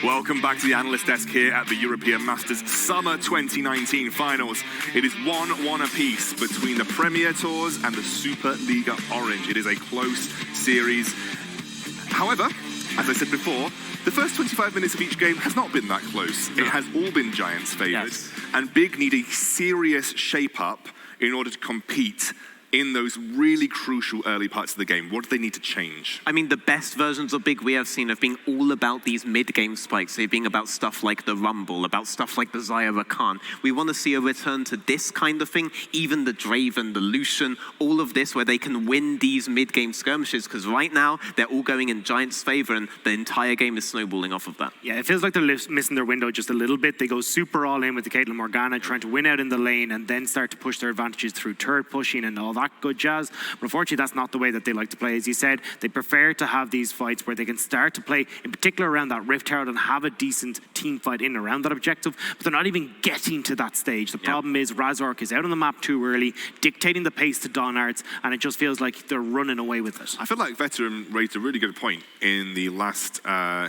Welcome back to the analyst desk here at the European Masters Summer 2019 finals. It is 1-1 apiece between the Premier Tours and the Superliga Orange. It is a close series. However, as I said before, the first 25 minutes of each game has not been that close. It has all been Giants favoured. Yes. And Big need a serious shape-up in order to compete in those really crucial early parts of the game. What do they need to change? I mean, the best versions of Big we have seen have been all about these mid-game spikes. They've been about stuff like the Rumble, about stuff like the Zyra Khan. We want to see a return to this kind of thing, even the Draven, the Lucian, all of this where they can win these mid-game skirmishes, because right now they're all going in Giants' favor and the entire game is snowballing off of that. Yeah, it feels like they're missing their window just a little bit. They go super all in with the Caitlyn Morgana, trying to win out in the lane and then start to push their advantages through turret pushing and all that good jazz. But unfortunately, that's not the way that they like to play. As you said, they prefer to have these fights where they can start to play, in particular around that Rift Herald, and have a decent team fight in around that objective. But they're not even getting to that stage. The problem is Razork is out on the map too early, dictating the pace to Don Arts, and it just feels like they're running away with it. I feel like Veteran raised a really good point in the last...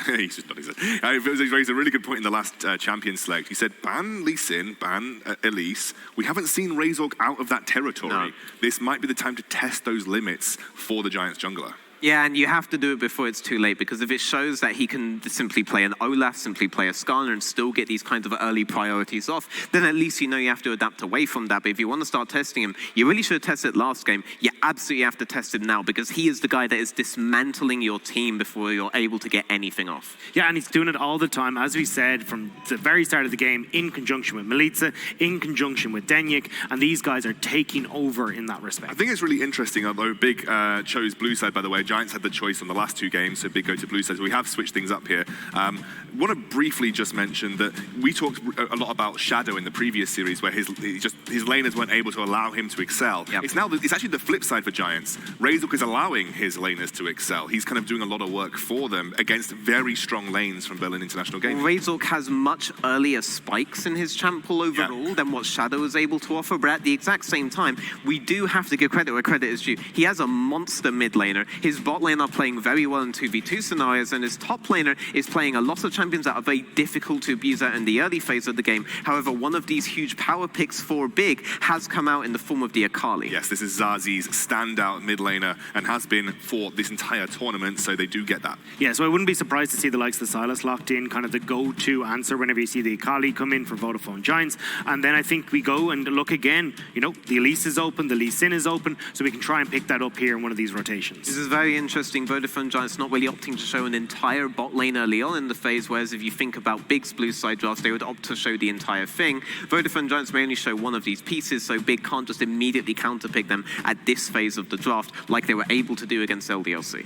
he's just nodding his head. He raised a really good point in the last Champion Select. He said, ban Lee Sin, ban Elise. We haven't seen Razork out of that territory. No. This might be the time to test those limits for the Giants jungler. Yeah, and you have to do it before it's too late, because if it shows that he can simply play an Olaf, simply play a Skarner, and still get these kinds of early priorities off, then at least you know you have to adapt away from that. But if you want to start testing him, you really should have tested it last game. You absolutely have to test it now, because he is the guy that is dismantling your team before you're able to get anything off. Yeah, and he's doing it all the time, as we said, from the very start of the game, in conjunction with Milica, in conjunction with Denyik, and these guys are taking over in that respect. I think it's really interesting, although Big chose blue side, by the way. Giants had the choice on the last two games, so Big go to blue side. So we have switched things up here. Want to briefly just mention that we talked a lot about Shadow in the previous series, where his laners weren't able to allow him to excel. Yep. It's actually the flip side for Giants. Razork is allowing his laners to excel. He's kind of doing a lot of work for them against very strong lanes from Berlin International Gaming. Razork has much earlier spikes in his champ pool overall than what Shadow is able to offer, but at the exact same time, we do have to give credit where credit is due. He has a monster mid laner. His bot lane are playing very well in 2v2 scenarios, and his top laner is playing a lot of champions that are very difficult to abuse out in the early phase of the game. However, one of these huge power picks for Big has come out in the form of the Akali. Yes, this is Zazi's standout mid laner and has been for this entire tournament, so they do get that. Yeah, so I wouldn't be surprised to see the likes of Sylas locked in, kind of the go-to answer whenever you see the Akali come in for Vodafone Giants. And then I think we go and look again, you know, the Elise is open, the Lee Sin is open, so we can try and pick that up here in one of these rotations. This is very interesting. Vodafone Giants not really opting to show an entire bot lane early on in the phase, whereas if you think about Big's blue side drafts, they would opt to show the entire thing. Vodafone Giants may only show one of these pieces, so Big can't just immediately counterpick them at this phase of the draft like they were able to do against LDLC.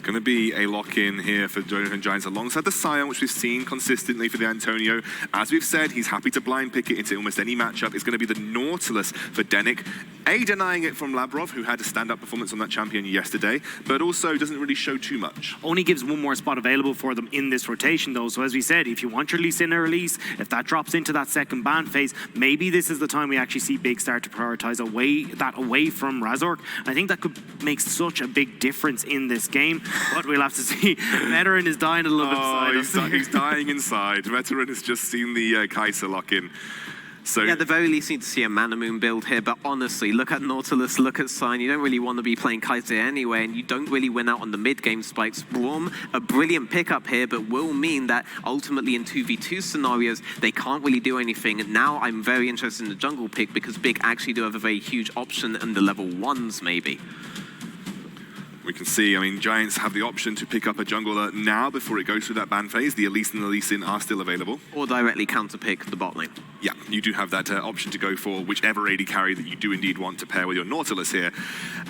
Going to be a lock-in here for Vodafone Giants alongside the Sion, which we've seen consistently for the Antonio. As we've said, he's happy to blind pick it into almost any matchup. It's going to be the Nautilus for Denyik. Denying it from Labrov, who had a stand-up performance on that champion yesterday, but also doesn't really show too much. Only gives one more spot available for them in this rotation, though. So as we said, if you want your Lee Sin or release, if that drops into that second ban phase, maybe this is the time we actually see Big start to prioritize away from Razork. And I think that could make such a big difference in this game. But we'll have to see. Veteran is dying a little bit inside. He's dying inside. Veteran has just seen the Kai'Sa lock in. So yeah, at the very least, need to see a Mana Moon build here, but honestly, look at Nautilus, look at Sign. You don't really want to be playing Kai'Sa anyway, and you don't really win out on the mid-game spikes. Braum, a brilliant pickup here, but will mean that ultimately in 2v2 scenarios, they can't really do anything. Now I'm very interested in the jungle pick, because Big actually do have a very huge option in the level 1s, maybe. We can see, I mean, Giants have the option to pick up a jungler now before it goes through that ban phase. The Elise and the Lee Sin are still available. Or directly counterpick the bot lane. Yeah, you do have that option to go for whichever AD carry that you do indeed want to pair with your Nautilus here.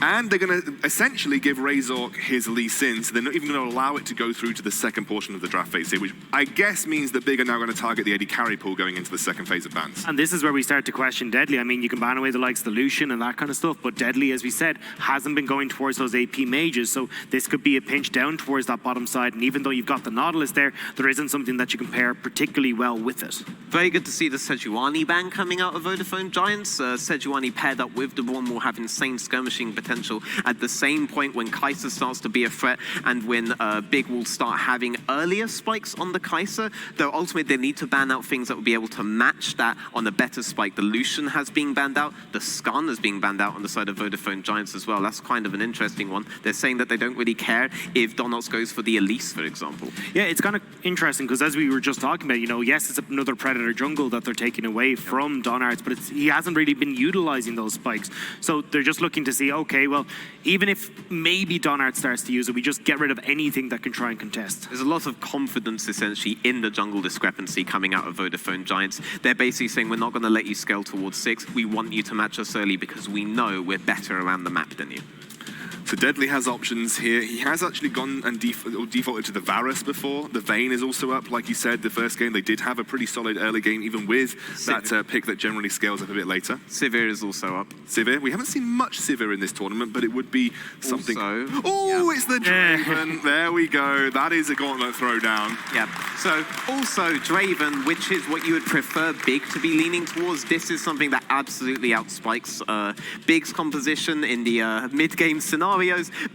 And they're going to essentially give Razork his Lee Sin, so they're not even going to allow it to go through to the second portion of the draft phase here, which I guess means that Big are now going to target the AD carry pool going into the second phase of bans. And this is where we start to question Deadly. I mean, you can ban away the likes of the Lucian and that kind of stuff, but Deadly, as we said, hasn't been going towards those AP mages. mages. So this could be a pinch down towards that bottom side. And even though you've got the Nautilus there isn't something that you can pair particularly well with it. Very good to see the Sejuani ban coming out of Vodafone Giants. Sejuani paired up with the Braum will have insane skirmishing potential at the same point when Kai'Sa starts to be a threat and when Big will start having earlier spikes on the Kai'Sa. Though ultimately they need to ban out things that will be able to match that on a better spike. The Lucian has been banned out. The Skarn is being banned out on the side of Vodafone Giants as well. That's kind of an interesting one. They're saying that they don't really care if Donox goes for the Elise, for example. Yeah, it's kind of interesting because as we were just talking about, yes, it's another Predator jungle that they're taking away from Donards, but he hasn't really been utilizing those spikes. So they're just looking to see, okay, well, even if maybe Donard starts to use it, we just get rid of anything that can try and contest. There's a lot of confidence essentially in the jungle discrepancy coming out of Vodafone Giants. They're basically saying we're not going to let you scale towards 6. We want you to match us early because we know we're better around the map than you. So Deadly has options here. He has actually gone and defaulted to the Varus before. The Vayne is also up. Like you said, the first game, they did have a pretty solid early game, even with that pick that generally scales up a bit later. Sivir is also up. Sivir. We haven't seen much Sivir in this tournament, but it would be something. Also, oh, it's the Draven. There we go. That is a gauntlet throwdown. Yeah. So also Draven, which is what you would prefer Big to be leaning towards. This is something that absolutely outspikes Big's composition in the mid-game scenario.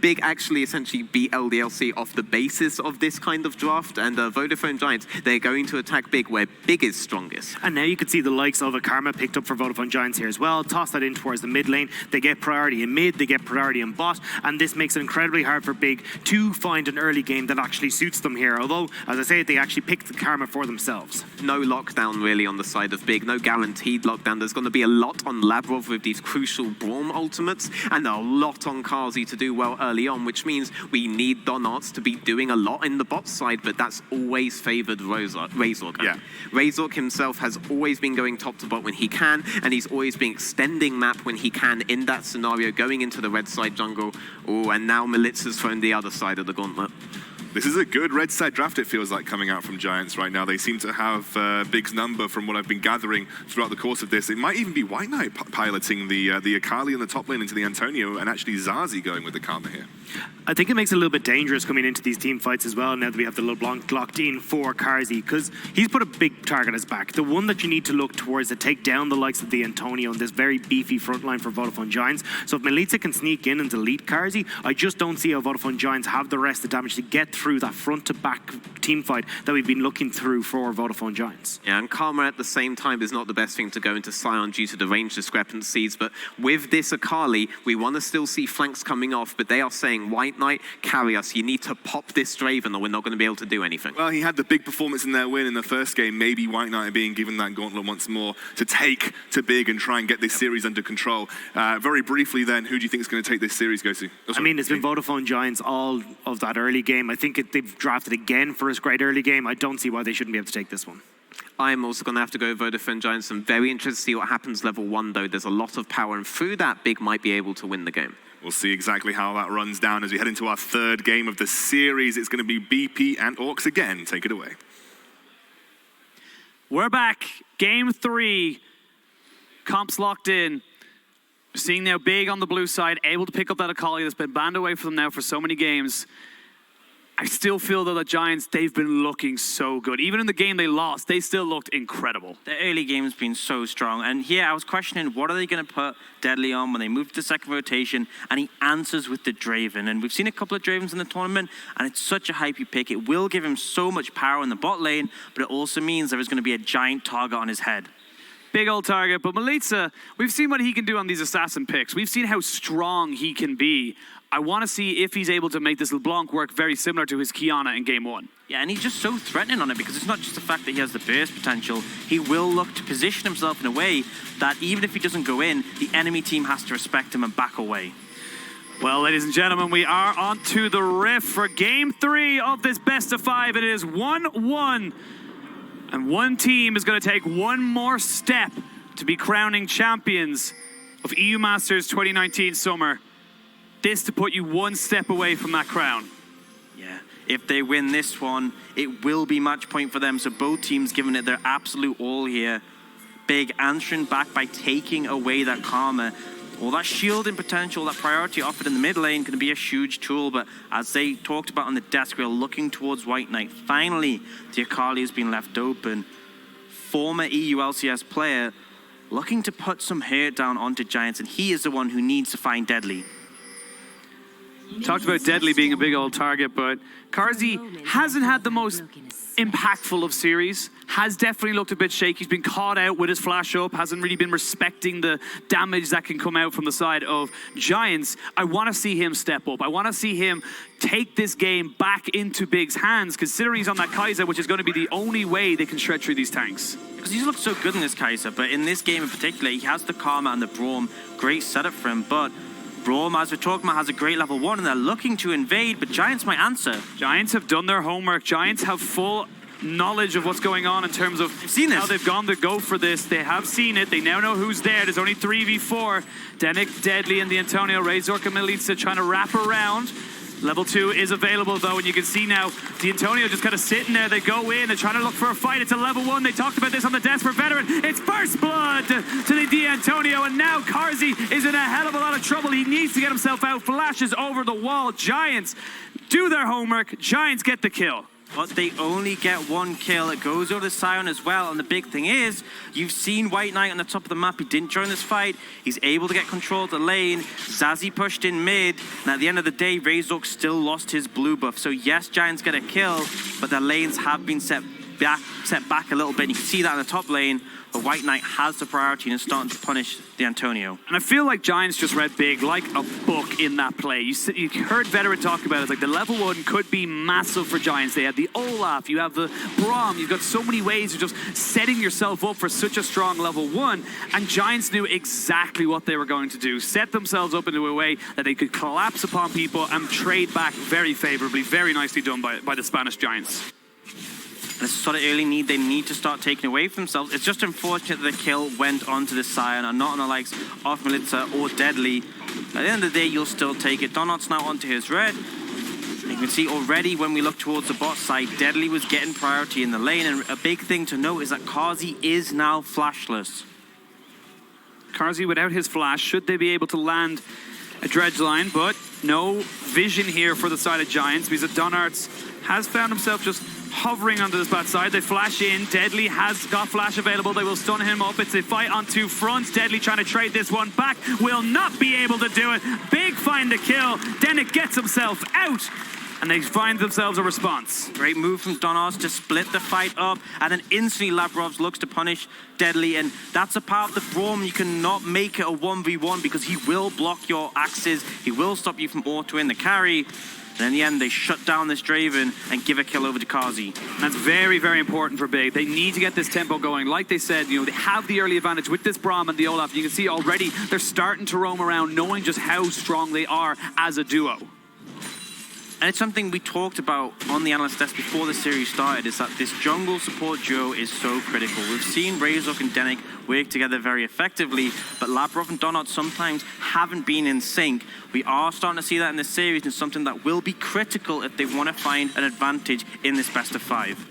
Big actually essentially beat LDLC off the basis of this kind of draft, and Vodafone Giants, they're going to attack Big where Big is strongest. And now you can see the likes of a Karma picked up for Vodafone Giants here as well. Toss that in towards the mid lane. They get priority in mid, they get priority in bot, and this makes it incredibly hard for Big to find an early game that actually suits them here. Although, as I say, they actually picked the Karma for themselves. No lockdown really on the side of Big, no guaranteed lockdown. There's going to be a lot on Lavrov with these crucial Braum ultimates, and a lot on Carzzy to do well early on, which means we need Donards to be doing a lot in the bot side, but that's always favored Razork. Yeah. Razork himself has always been going top to bot when he can, and he's always been extending map when he can in that scenario, going into the red side jungle. Oh, and now Melitza's thrown the other side of the gauntlet. This is a good red side draft, it feels like, coming out from Giants right now. They seem to have Big's number from what I've been gathering throughout the course of this. It might even be White Knight piloting the Akali in the top lane into the Antonio, and actually Zazi going with the Karma here. I think it makes it a little bit dangerous coming into these team fights as well, now that we have the LeBlanc locked in for Carzzy, because he's put a big target on his back. The one that you need to look towards to take down the likes of the Antonio and this very beefy front line for Vodafone Giants. So if Melitza can sneak in and delete Carzzy, I just don't see how Vodafone Giants have the rest of the damage to get through that front-to-back team fight that we've been looking through for Vodafone Giants. Yeah, and Karma at the same time is not the best thing to go into Sion due to the range discrepancies, but with this Akali, we want to still see flanks coming off, but they are saying, White Knight, carry us. You need to pop this Draven or we're not going to be able to do anything. Well, he had the big performance in their win in the first game. Maybe White Knight are being given that gauntlet once more to take to Big and try and get this series under control. Very briefly then, who do you think is going to take this series, Gosu? I mean, it's been Vodafone Giants all of that early game. I think they've drafted again for a great early game. I don't see why they shouldn't be able to take this one. I'm also going to have to go Vodafone Giants. I'm very interested to see what happens level 1, though. There's a lot of power, and through that, Big might be able to win the game. We'll see exactly how that runs down as we head into our third game of the series. It's going to be BP and Orcs again. Take it away. We're back. Game 3. Comps locked in. Seeing now Big on the blue side, able to pick up that Akali that's been banned away from them now for so many games. I still feel though that Giants, they've been looking so good. Even in the game they lost, they still looked incredible. The early game's been so strong. And here I was questioning, what are they going to put Deadly on when they move to the second rotation? And he answers with the Draven. And we've seen a couple of Dravens in the tournament, and it's such a hypey pick. It will give him so much power in the bot lane, but it also means there is going to be a giant target on his head. Big old target, but Melitza, we've seen what he can do on these assassin picks. We've seen how strong he can be. I want to see if he's able to make this LeBlanc work very similar to his Kiana in game 1. Yeah, and he's just so threatening on it because it's not just the fact that he has the burst potential. He will look to position himself in a way that even if he doesn't go in, the enemy team has to respect him and back away. Well, ladies and gentlemen, we are on to the Rift for game 3 of this best of 5. It is 1-1. And one team is going to take one more step to be crowning champions of EU Masters 2019 Summer. This to put you one step away from that crown. Yeah, if they win this one, it will be match point for them. So both teams giving it their absolute all here. Big answering back by taking away that Karma. all that shielding potential, that priority offered in the mid lane, going to be a huge tool. But as they talked about on the desk, we're looking towards White Knight. Finally, the Akali has been left open. Former EU LCS player looking to put some hurt down onto Giants, and he is the one who needs to find Deadly. Talked about Deadly being a big old target, but Carzzy hasn't had the most impactful of series, has definitely looked a bit shaky. He's been caught out with his flash up, hasn't really been respecting the damage that can come out from the side of Giants. I want to see him step up. I want to see him take this game back into Big's hands, considering he's on that Kai'Sa, which is going to be the only way they can shred through these tanks. Because he's looked so good in this Kai'Sa, but in this game in particular, he has the Karma and the Braum. Great setup for him, but Braum, as we're talking about, has a great level 1, and they're looking to invade, but Giants might answer. Giants have done their homework. Giants have full knowledge of what's going on in terms of how they've gone to go for this. They have seen it. They now know who's there. There's only 3v4. Denik, Deadly, and the Antonio. Razork and Melitza trying to wrap around. Level 2 is available, though, and you can see now the Antonio just kind of sitting there. They go in, they're trying to look for a fight. It's a level 1. They talked about this on the desk for Veteran. It's first blood to the Antonio, and now Carzzy is in a hell of a lot of trouble. He needs to get himself out. Flashes over the wall. Giants do their homework. Giants get the kill. But they only get 1 kill. It goes over to Sion as well. And the big thing is, you've seen White Knight on the top of the map. He didn't join this fight. He's able to get control of the lane. Zazzy pushed in mid. And at the end of the day, Razork still lost his blue buff. So yes, Giants get a kill, but their lanes have been set back a little bit. You can see that in the top lane. But White Knight has the priority and is starting to punish the Antonio. And I feel like Giants just read Big like a book in that play. You heard Veteran talk about it. It's like the level 1 could be massive for Giants. They had the Olaf, you have the Braum. You've got so many ways of just setting yourself up for such a strong level 1. And Giants knew exactly what they were going to do. Set themselves up into a way that they could collapse upon people and trade back very favorably. Very nicely done by the Spanish Giants. This sort of early need they need to start taking away from themselves. It's just unfortunate that the kill went onto the Sion and not on the likes of Melitza or Deadly. At the end of the day, you'll still take it. Donut's now onto his red. You can see already when we look towards the bot side, Deadly was getting priority in the lane. And a big thing to note is that Carzzy is now flashless. Carzzy without his flash, should they be able to land a dredge line, but no vision here for the side of Giants because Donarts has found himself just hovering onto this bad side. They flash in. Deadly has got flash available. They will stun him up. It's a fight on 2 fronts. Deadly trying to trade this one back. Will not be able to do it. Big find the kill. Denik gets himself out. And they find themselves a response. Great move from Donars to split the fight up. And then instantly Labrovs looks to punish Deadly. And that's a part of the Braum. You cannot make it a 1v1 because he will block your axes. He will stop you from autoing the carry. And in the end, they shut down this Draven and give a kill over to Carzzy. That's very, very important for Big. They need to get this tempo going. Like they said, they have the early advantage with this Braum and the Olaf. You can see already they're starting to roam around, knowing just how strong they are as a duo. And it's something we talked about on the analyst desk before the series started, is that this jungle support duo is so critical. We've seen Razork and Denik work together very effectively, but Labrov and Donut sometimes haven't been in sync. We are starting to see that in this series, and something that will be critical if they want to find an advantage in this best of 5.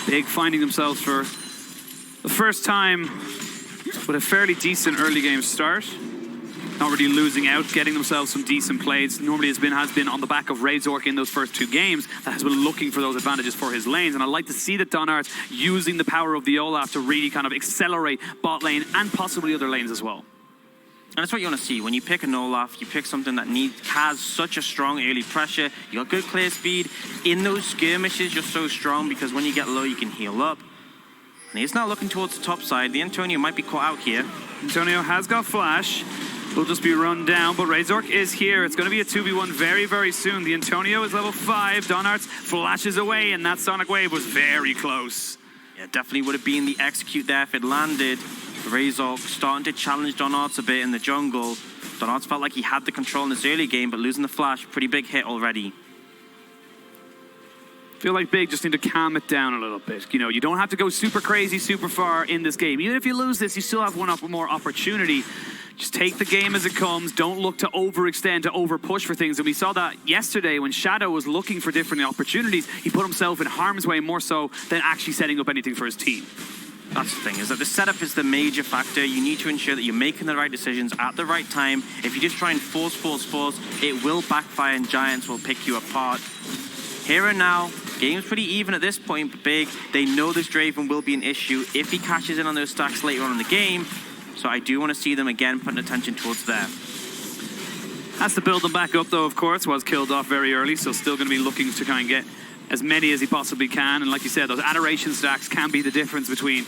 Big finding themselves for the first time with a fairly decent early game start. Not really losing out, getting themselves some decent plays. Normally has been on the back of Razork in those first 2 games that has been looking for those advantages for his lanes. And I'd like to see the Donarts using the power of the Olaf to really kind of accelerate bot lane and possibly other lanes as well. And that's what you want to see. When you pick an Olaf, you pick something that has such a strong early pressure. You got good clear speed. In those skirmishes, you're so strong because when you get low, you can heal up. And he's now looking towards the top side. The Antonio might be caught out here. Antonio has got flash. Will just be run down, but Razork is here. It's going to be a 2v1 very, very soon. The Antonio is level 5. Donarts flashes away, and that Sonic Wave was very close. Yeah, definitely would have been the execute there if it landed. Razork starting to challenge Donarts a bit in the jungle. Donarts felt like he had the control in this early game, but losing the flash, pretty big hit already. Feel like Big just need to calm it down a little bit. You don't have to go super crazy, super far in this game. Even if you lose this, you still have one more opportunity. Just take the game as it comes. Don't look to overextend, to overpush for things. And we saw that yesterday when Shadow was looking for different opportunities. He put himself in harm's way more so than actually setting up anything for his team. That's the thing, is that the setup is the major factor. You need to ensure that you're making the right decisions at the right time. If you just try and force, it will backfire and Giants will pick you apart. Here and now, game's pretty even at this point, but Big, they know this Draven will be an issue if he cashes in on those stacks later on in the game. So I do want to see them again putting attention towards there. Has to build them back up, though, of course. Was killed off very early, so still going to be looking to kind of get as many as he possibly can. And like you said, those adoration stacks can be the difference between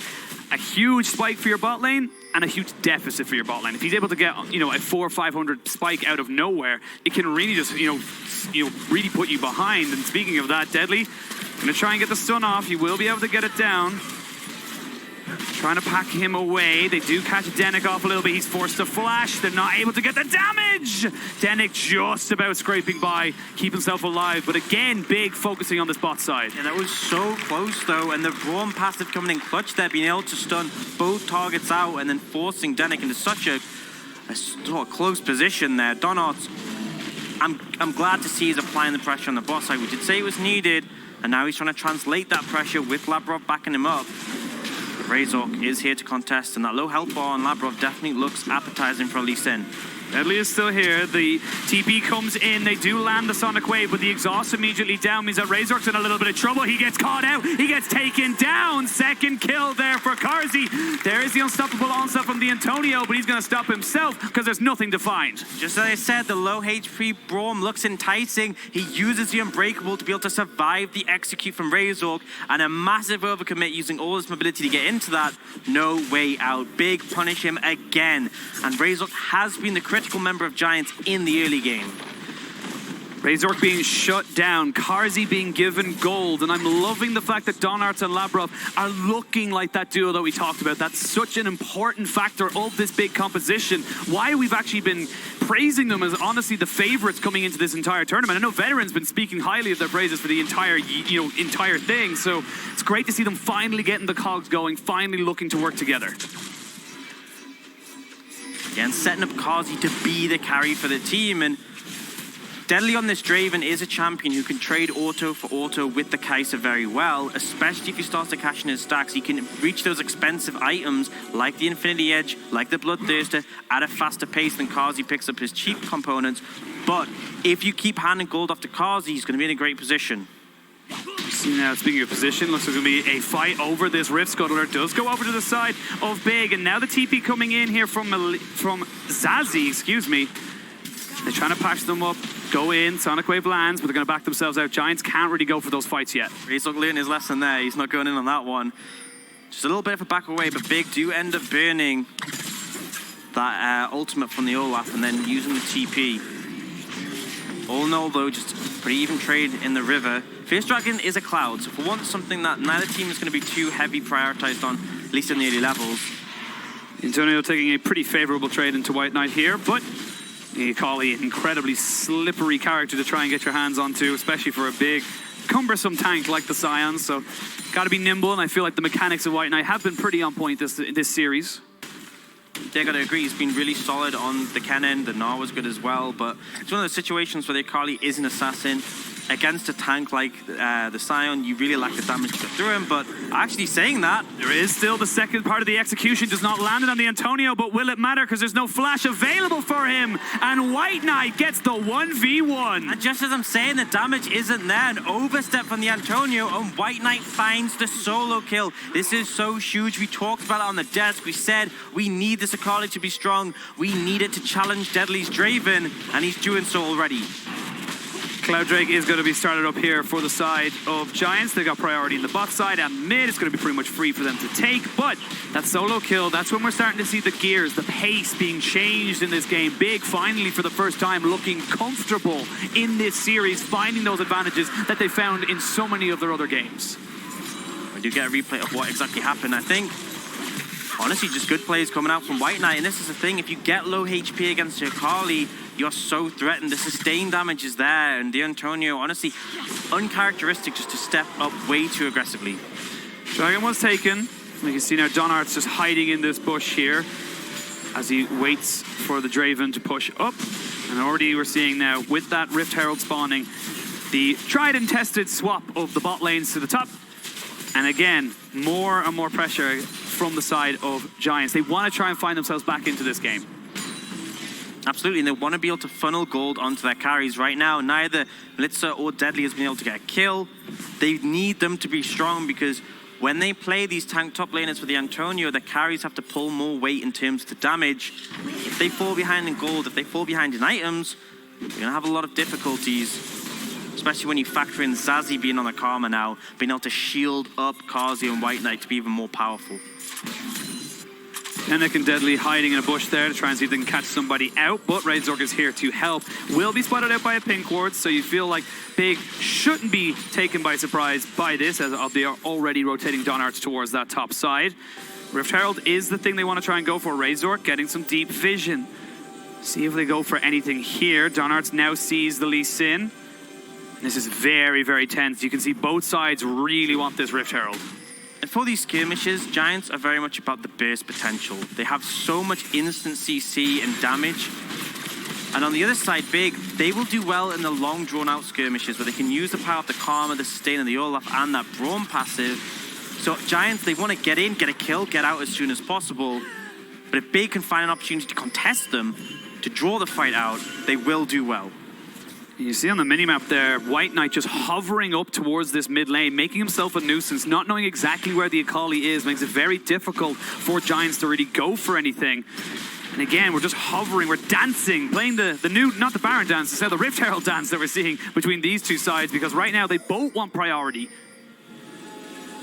a huge spike for your bot lane and a huge deficit for your bot lane. If he's able to get, you know, a 400 or 500 spike out of nowhere, it can really just, really put you behind. And speaking of that, Deadly, gonna try and get the stun off. He will be able to get it down. Trying to pack him away. They do catch Denik off a little bit. He's forced to flash. They're not able to get the damage. Denik just about scraping by, keep himself alive. But again, Big focusing on this bot side. Yeah, that was so close though. And the Braum passive coming in clutch there, being able to stun both targets out and then forcing Denik into such a sort of close position there. Donarts, I'm glad to see he's applying the pressure on the bot side. We did say it was needed. And now he's trying to translate that pressure with Labrov backing him up. Razork is here to contest, and that low health bar on Labrov definitely looks appetizing for Lee Sin. Deadly is still here. The TP comes in. They do land the Sonic Wave, but the exhaust immediately down means that Razork's in a little bit of trouble. He gets caught out. He gets taken down. Second kill there for Carzzy. There is the unstoppable onslaught from the Antonio, but he's going to stop himself because there's nothing to find. Just as I said, the low HP Braum looks enticing. He uses the Unbreakable to be able to survive the execute from Razork, and a massive overcommit using all his mobility to get into that. No way out. Big punish him again. And Razork has been the critical member of Giants in the early game. Razork being shut down, Carzzy being given gold, and I'm loving the fact that Donarts and Labrov are looking like that duo that we talked about. That's such an important factor of this big composition. Why we've actually been praising them as honestly the favorites coming into this entire tournament. I know Veteran's been speaking highly of their praises for the entire thing, so it's great to see them finally getting the cogs going, finally looking to work together. Again, setting up Carzzy to be the carry for the team, and Deadly on this Draven is a champion who can trade auto for auto with the Kai'Sa very well, especially if he starts to cash in his stacks. He can reach those expensive items like the Infinity Edge, like the Bloodthirster, at a faster pace than Carzzy picks up his cheap components. But if you keep handing gold off to Carzzy, he's going to be in a great position. See now, speaking of position, looks like it's going to be a fight over this Rift. Scuttler does go over to the side of Big, and now the TP coming in here from Zazie, excuse me. They're trying to patch them up, go in, Sonic Wave lands, but they're going to back themselves out. Giants can't really go for those fights yet. He's not learning his lesson there. He's not going in on that one. Just a little bit of a back away, but Big do end up burning that ultimate from the Olaf and then using the TP. All in all, though, just pretty even trade in the river. Fierce Dragon is a Cloud, so for once, something that neither team is going to be too heavy prioritized on, at least in the early levels. Antonio taking a pretty favorable trade into White Knight here, but Akali, an incredibly slippery character to try and get your hands onto, especially for a big, cumbersome tank like the Scions, so got to be nimble, and I feel like the mechanics of White Knight have been pretty on point this series. They got to agree, he's been really solid on the Kennen. The Gnar was good as well, but it's one of those situations where the Akali is an assassin. Against a tank like the Scion, you really lack the damage to get through him, but actually saying that, there is still the second part of the execution, does not land it on the Antonio, but will it matter because there's no flash available for him, and White Knight gets the 1v1. And just as I'm saying, the damage isn't there, an overstep from the Antonio, and White Knight finds the solo kill. This is so huge. We talked about it on the desk. We said we need this Akali to be strong. We need it to challenge Deadly's Draven, and he's doing so already. Cloud Drake is going to be started up here for the side of Giants. They've got priority in the bot side, and mid it's going to be pretty much free for them to take, but that solo kill, that's when we're starting to see the gears, the pace being changed in this game. Big finally for the first time looking comfortable in this series, finding those advantages that they found in so many of their other games. We do get a replay of what exactly happened. I think honestly just good plays coming out from White Knight, and this is the thing, if you get low HP against your Akali, you're so threatened. The sustained damage is there, and the Antonio, honestly, uncharacteristic just to step up way too aggressively. Dragon was taken. You can see now Donart's just hiding in this bush here as he waits for the Draven to push up. And already we're seeing now, with that Rift Herald spawning, the tried and tested swap of the bot lanes to the top. And again, more and more pressure from the side of Giants. They want to try and find themselves back into this game. Absolutely, and they want to be able to funnel gold onto their carries. Right now, neither Melitza or Deadly has been able to get a kill. They need them to be strong because when they play these tank top laners for the Antonio, the carries have to pull more weight in terms of the damage. If they fall behind in gold, if they fall behind in items, you're going to have a lot of difficulties, especially when you factor in Zazie being on the Karma now, being able to shield up Carzzy and White Knight to be even more powerful. Fennec and Deadly hiding in a bush there to try and see if they can catch somebody out, but Razork is here to help. Will be spotted out by a pink ward, so you feel like Big shouldn't be taken by surprise by this, as they are already rotating Donarts towards that top side. Rift Herald is the thing they want to try and go for. Razork getting some deep vision. See if they go for anything here. Donarts now sees the Lee Sin. This is very, very tense. You can see both sides really want this Rift Herald. And for these skirmishes, Giants are very much about the burst potential. They have so much instant CC and damage. And on the other side, Big, they will do well in the long drawn-out skirmishes where they can use the power of the Karma, the Sustain, and the Olaf, and that Braum passive. So Giants, they want to get in, get a kill, get out as soon as possible. But if Big can find an opportunity to contest them, to draw the fight out, they will do well. You see on the minimap there, White Knight just hovering up towards this mid lane, making himself a nuisance, not knowing exactly where the Akali is, makes it very difficult for Giants to really go for anything. And again, we're just hovering, we're dancing, playing the new, not the Baron dance, instead the Rift Herald dance that we're seeing between these two sides, because right now they both want priority.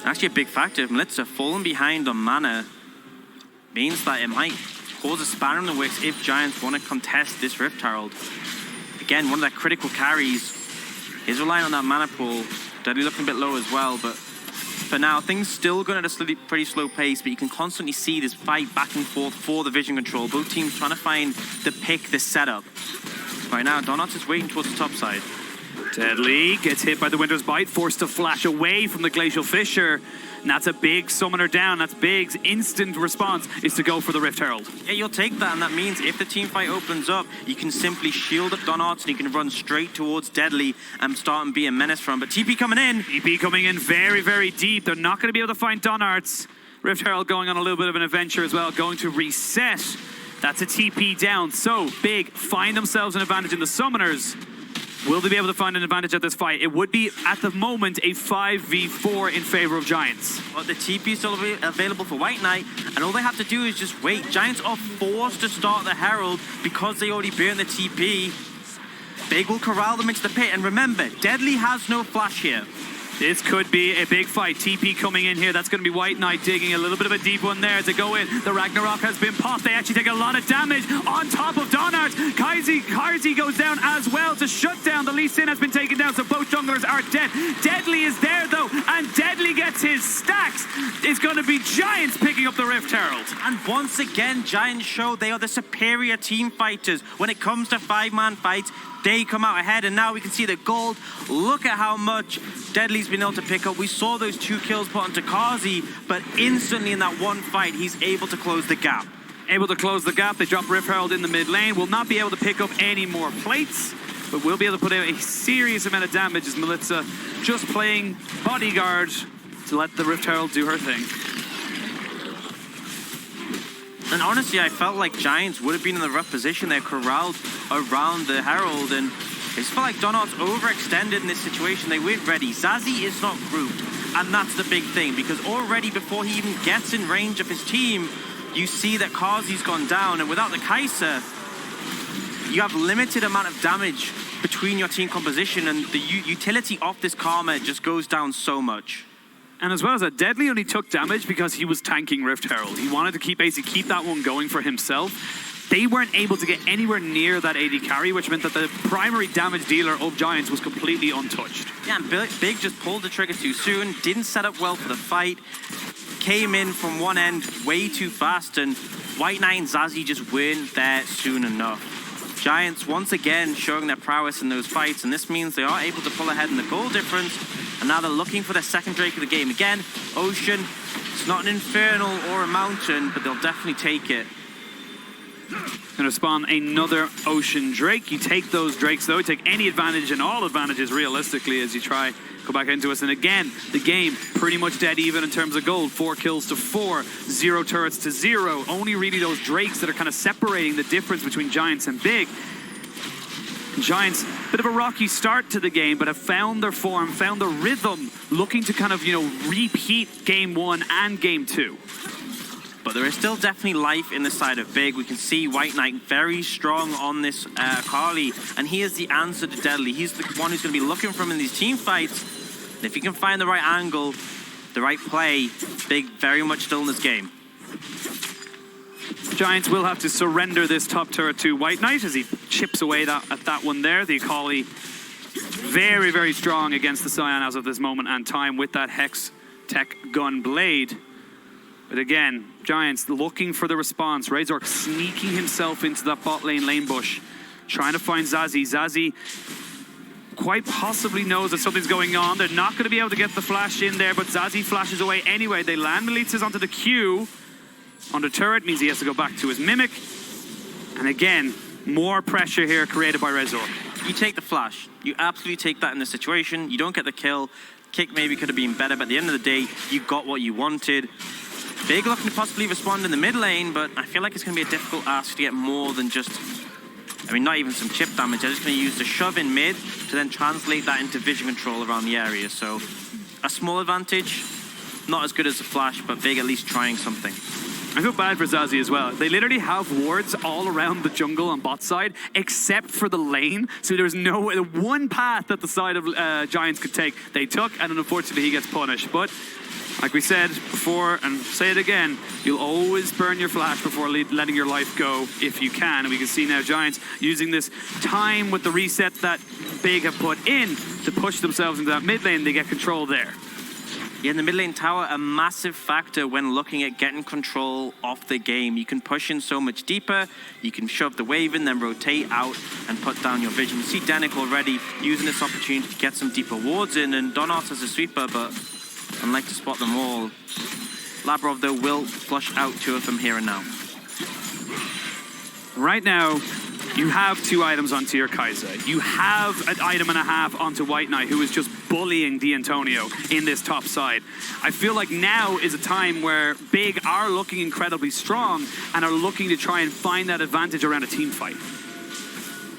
Actually a big factor, if Melitza falling behind on mana means that it might cause a spanner in the works if Giants want to contest this Rift Herald. Again, one of their critical carries is relying on that mana pool. Deadly looking a bit low as well, but for now, things still going at a pretty slow pace, but you can constantly see this fight back and forth for the vision control. Both teams trying to find the pick, the setup. Right now, Donarts is waiting towards the top side. Deadly gets hit by the Winter's Bite, forced to flash away from the Glacial Fissure. And that's a big summoner down. That's Big's instant response is to go for the Rift Herald. Yeah, you'll take that, and that means if the team fight opens up, you can simply shield up Donarts and you can run straight towards Deadly and start and be a menace for him. But TP coming in. TP coming in very, very deep. They're not going to be able to find Donarts. Rift Herald going on a little bit of an adventure as well, going to reset. That's a TP down. So Big find themselves an advantage in the summoners. Will they be able to find an advantage at this fight? It would be, at the moment, a 5v4 in favor of Giants. Well, the TP is still available for White Knight, and all they have to do is just wait. Giants are forced to start the Herald because they already burned the TP. Big will corral them into the pit, and remember, Deadly has no flash here. This could be a big fight. TP coming in here. That's going to be White Knight digging a little bit of a deep one there to go in. The Ragnarok has been popped. They actually take a lot of damage on top of Donarts. Carzzy goes down as well to shut down. The Lee Sin has been taken down, so both junglers are dead. Deadly is there, though, and Deadly gets his stacks. It's going to be Giants picking up the Rift Herald. And once again, Giants show they are the superior team fighters. When it comes to five-man fights, they come out ahead, and now we can see the gold. Look at how much Deadly's been able to pick up. We saw those 2 kills put onto Carzzy, but instantly in that one fight, he's able to close the gap. Able to close the gap. They drop Rift Herald in the mid lane. Will not be able to pick up any more plates, but will be able to put out a serious amount of damage as Melitza just playing bodyguard to let the Rift Herald do her thing. And honestly, I felt like Giants would have been in the rough position. They're corralled around the Herald, and I just felt like Donarts overextended in this situation. They weren't ready. Zazie is not grouped, and that's the big thing, because already before he even gets in range of his team, you see that Carzzy's gone down, and without the Kai'Sa, you have limited amount of damage between your team composition, and the utility of this Karma just goes down so much. And as well as that, Deadly only took damage because he was tanking Rift Herald. He wanted to basically keep that one going for himself. They weren't able to get anywhere near that AD carry, which meant that the primary damage dealer of Giants was completely untouched. Yeah, and Big just pulled the trigger too soon, didn't set up well for the fight, came in from one end way too fast, and White Knight and Zazie just weren't there soon enough. Giants once again showing their prowess in those fights, and this means they are able to pull ahead in the goal difference, and now they're looking for their second Drake of the game. Again, Ocean, it's not an Infernal or a Mountain, but they'll definitely take it. Gonna spawn another Ocean Drake. You take those Drakes though, take any advantage and all advantages realistically as you try go back into us. And again, the game pretty much dead even in terms of gold. 4 kills to 4, 0 turrets to 0. Only really those Drakes that are kind of separating the difference between Giants and Big. Giants, bit of a rocky start to the game, but have found their form, found their rhythm, looking to kind of, repeat game 1 and game 2. But there is still definitely life in the side of Big. We can see White Knight very strong on this Akali, and he is the answer to Deadly. He's the one who's going to be looking for him in these team fights. And if he can find the right angle, the right play, Big very much still in this game. Giants will have to surrender this top turret to White Knight as he chips away at that one there. The Akali very, very strong against the Sion as of this moment and time with that Hex Tech Gun Blade. But again, Giants looking for the response. Razor sneaking himself into that bot lane bush, trying to find Zazi. Zazi quite possibly knows that something's going on. They're not going to be able to get the flash in there, but Zazi flashes away anyway. They land Malitzes onto the Q. Under turret means he has to go back to his Mimic. And again, more pressure here created by Razor. You take the flash. You absolutely take that in this situation. You don't get the kill. Kick maybe could have been better, but at the end of the day, you got what you wanted. Big looking to possibly respond in the mid lane, but I feel like it's going to be a difficult ask to get more than just, not even some chip damage. They're just going to use the shove in mid to then translate that into vision control around the area. So a small advantage, not as good as the flash, but Big at least trying something. I feel bad for Zazi as well. They literally have wards all around the jungle on bot side, except for the lane. So there's no one path that the side of Giants could take. They took, and unfortunately he gets punished. But like we said before, and say it again, you'll always burn your flash before letting your life go if you can. And we can see now Giants using this time with the reset that Big have put in to push themselves into that mid lane. They get control there. Yeah, in the mid lane tower, a massive factor when looking at getting control of the game. You can push in so much deeper, you can shove the wave in, then rotate out and put down your vision. You see Denik already using this opportunity to get some deeper wards in, and Donos has a sweeper, but unlike to spot them all, Labrov, though, will flush out 2 of them here and now. Right now, you have 2 items onto your Kai'Sa. You have an item and a half onto White Knight, who is just bullying D'Antonio in this top side. I feel like now is a time where Big are looking incredibly strong and are looking to try and find that advantage around a team fight.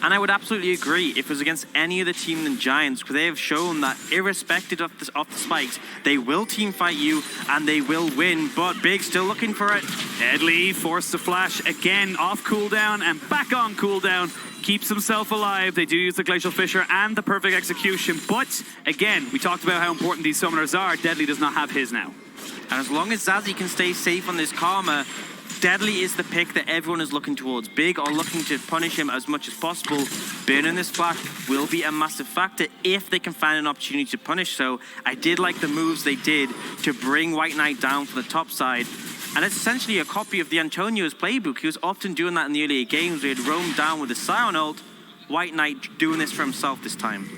And I would absolutely agree. If it was against any other team than Giants, they have shown that irrespective of the spikes, they will team fight you and they will win. But Big still looking for it. Deadly forced to flash again off cooldown and back on cooldown. Keeps himself alive. They do use the Glacial Fissure and the perfect execution. But again, we talked about how important these summoners are. Deadly does not have his now. And as long as Zazi can stay safe on this Karma, Deadly is the pick that everyone is looking towards. Big are looking to punish him as much as possible. Burning this flash will be a massive factor if they can find an opportunity to punish. So I did like the moves they did to bring White Knight down for the top side. And it's essentially a copy of D'Antonio's playbook. He was often doing that in the earlier games where he'd roam down with the Sion ult. White Knight doing this for himself this time.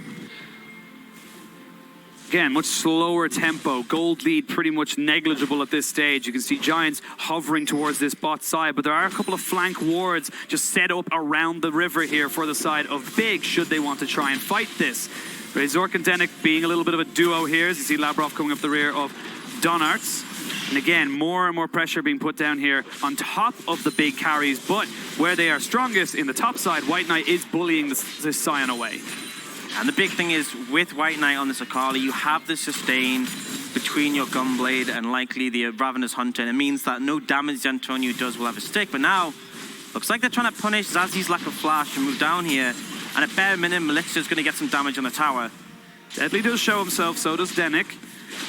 Again, much slower tempo. Gold lead pretty much negligible at this stage. You can see Giants hovering towards this bot side, but there are a couple of flank wards just set up around the river here for the side of Big, should they want to try and fight this. Razork and Denik being a little bit of a duo here, as you see Labrov coming up the rear of Donarts. And again, more and more pressure being put down here on top of the Big carries, but where they are strongest in the top side, White Knight is bullying this Sion away. And the big thing is, with White Knight on this Akali, you have the sustain between your Gunblade and likely the Ravenous Hunter, and it means that no damage D'Antonio does will have a stick. But now, looks like they're trying to punish Zazi's lack of flash and move down here, and at bare minimum, Malixia's going to get some damage on the tower. Deadly does show himself, so does Denik.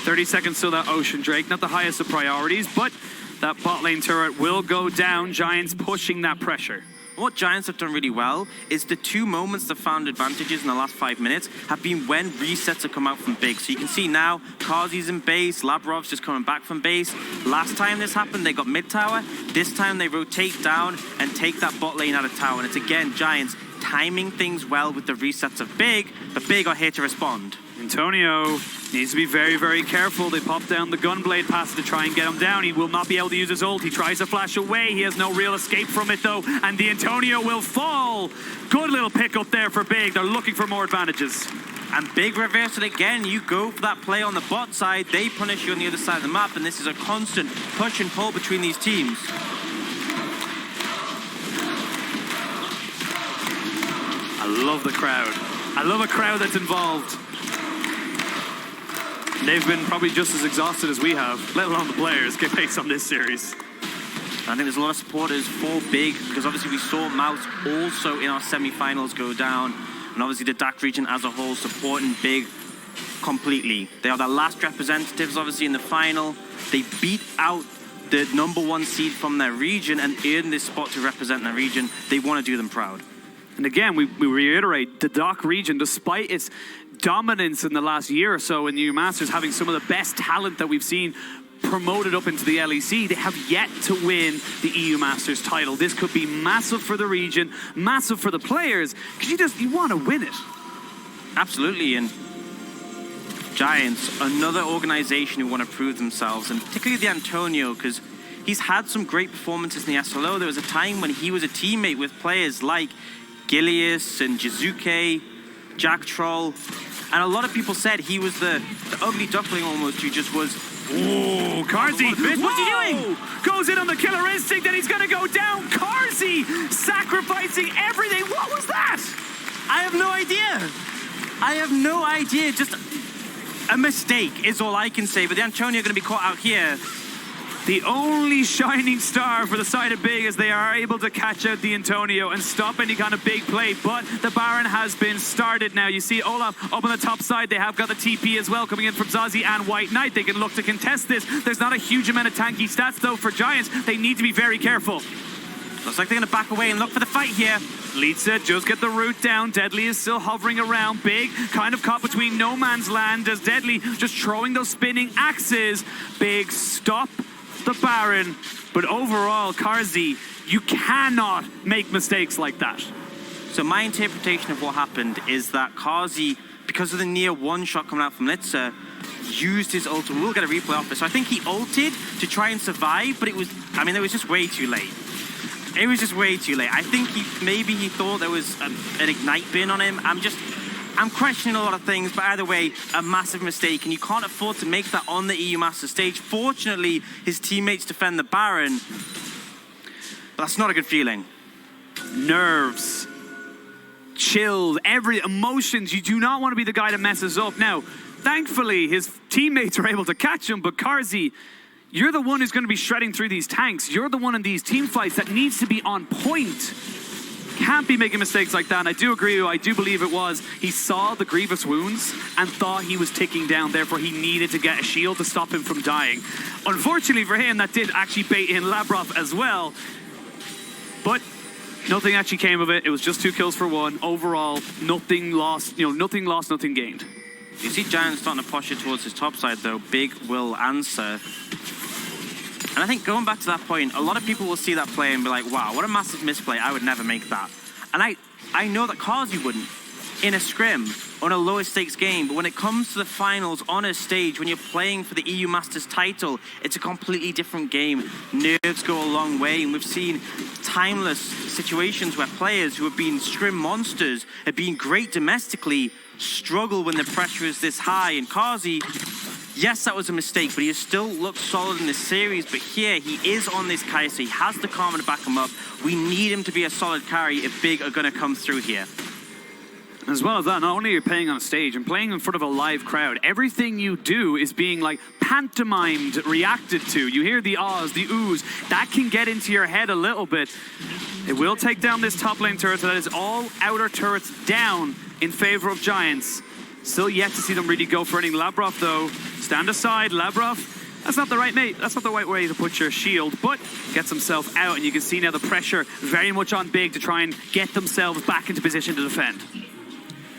30 seconds till that Ocean Drake, not the highest of priorities, but that bot lane turret will go down. Giants pushing that pressure. What Giants have done really well is the 2 moments that found advantages in the last 5 minutes have been when resets have come out from Big. So you can see now, Kazi's in base, Labrov's just coming back from base. Last time this happened, they got mid tower. This time they rotate down and take that bot lane out of tower. And it's again, Giants timing things well with the resets of Big, but Big are here to respond. Antonio Needs to be very, very careful. They pop down the Gunblade pass to try and get him down. He will not be able to use his ult. He tries to flash away. He has no real escape from it, though. And the Antonio will fall. Good little pick up there for Big. They're looking for more advantages. And Big reversed it again. You go for that play on the bot side. They punish you on the other side of the map. And this is a constant push and pull between these teams. I love the crowd. I love a crowd that's involved. They've been probably just as exhausted as we have, let alone the players, based on this series. I think there's a lot of supporters for Big, because obviously we saw Mouse also in our semi-finals go down, and obviously the DAC region as a whole supporting Big completely. They are the last representatives, obviously, in the final. They beat out the #1 seed from their region and earned this spot to represent their region. They want to do them proud. And again, we reiterate, the DAC region, despite its dominance in the last year or so in the EU Masters, having some of the best talent that we've seen promoted up into the LEC, they have yet to win the EU Masters title. This could be massive for the region, massive for the players, because you want to win it. Absolutely, and Giants, another organization who want to prove themselves, and particularly the Antonio, because he's had some great performances in the SLO. There was a time when he was a teammate with players like Gilius and Jizuke, Jack Troll, and a lot of people said he was the ugly duckling almost who just was. Oh, Carzzy! What's he doing? Goes in on the killer instinct, and he's going to go down. Carzzy sacrificing everything. What was that? I have no idea. I have no idea. Just a mistake is all I can say. But the Antonio are going to be caught out here. The only shining star for the side of Big as they are able to catch out the Antonio and stop any kind of big play. But the Baron has been started now. You see Olaf up on the top side. They have got the TP as well coming in from Zazie and White Knight. They can look to contest this. There's not a huge amount of tanky stats though for Giants. They need to be very careful. Looks like they're going to back away and look for the fight here. Litza just get the root down. Deadly is still hovering around. Big kind of caught between no man's land as Deadly just throwing those spinning axes. Big stop the Baron, but overall, Carzzy, you cannot make mistakes like that. So my interpretation of what happened is that Carzzy, because of the near one shot coming out from Litza, used his ult. We'll get a replay of it. So I think he ulted to try and survive, but it was just way too late. It was just way too late. I think maybe he thought there was an ignite bin on him. I'm questioning a lot of things, but either way, a massive mistake, and you can't afford to make that on the EU Masters stage. Fortunately, his teammates defend the Baron, but that's not a good feeling. Nerves, chills, every emotions. You do not want to be the guy that messes up. Now, thankfully, his teammates are able to catch him, but Carzzy, you're the one who's going to be shredding through these tanks. You're the one in these team fights that needs to be on point. Can't be making mistakes like that, and I do agree. I do believe it was. He saw the grievous wounds and thought he was ticking down. Therefore, he needed to get a shield to stop him from dying. Unfortunately for him, that did actually bait in Labrov as well. But nothing actually came of it. It was just 2 kills for 1. Overall, nothing lost. Nothing lost, nothing gained. You see Giants starting to push it towards his top side, though. Big will answer. And I think going back to that point, a lot of people will see that play and be like, wow, what a massive misplay. I would never make that. And I know that Carzzy wouldn't in a scrim on a lower stakes game. But when it comes to the finals on a stage, when you're playing for the EU Masters title, it's a completely different game. Nerves go a long way. And we've seen timeless situations where players who have been scrim monsters, have been great domestically, struggle when the pressure is this high. And Carzzy, yes, that was a mistake, but he still looks solid in this series. But here, he is on this Kai'Sa, so he has the Karma to back him up. We need him to be a solid carry if Big are going to come through here. As well as that, not only are you playing on a stage and playing in front of a live crowd, everything you do is being like pantomimed, reacted to. You hear the ahs, the oohs. That can get into your head a little bit. It will take down this top lane turret, so that is all outer turrets down in favor of Giants. Still yet to see them really go for anything. Labrov, though, stand aside. Labrov, that's not the right mate. That's not the right way to put your shield, but gets himself out, and you can see now the pressure very much on Big to try and get themselves back into position to defend.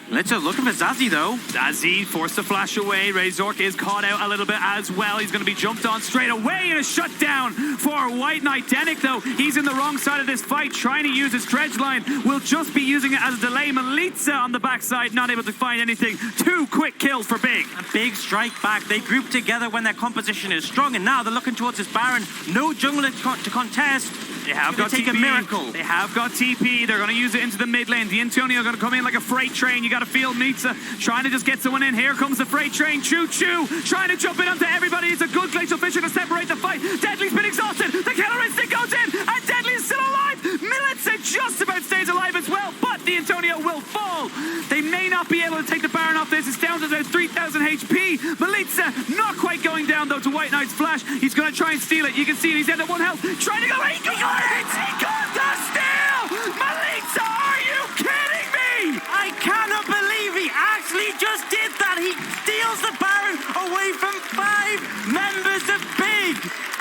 Melitza looking for Zazzy though. Zazzy forced to flash away. Razork is caught out a little bit as well. He's going to be jumped on straight away and a shutdown for White Knight. Denik though, he's in the wrong side of this fight, trying to use his dredge line. Will just be using it as a delay. Melitza on the backside, not able to find anything. 2 quick kills for Big. A big strike back. They group together when their composition is strong, and now they're looking towards this Baron. No jungler to contest. They have got take TP. a miracle. They have got TP. They're going to use it into the mid lane. The Antonio going to come in like a freight train. You got to feel Melitza trying to just get someone in. Here comes the freight train. Choo choo. Trying to jump in onto everybody. It's a good Glacial Fissure to separate the fight. Deadly's been exhausted. The killer instinct goes in. And Deadly is still alive. Melitza just about stays alive as well. But the Antonio will fall. They may not be able to take the Baron off this. It's down to about 3,000 HP. Melitza not quite going down though to White Knight's flash. He's going to try and steal it. You can see it. He's down to 1 health. Trying to go. He got it. He got the steal. Melitza, are you kidding me? I cannot believe he actually just did that. He steals the Baron away from 5 members of Big.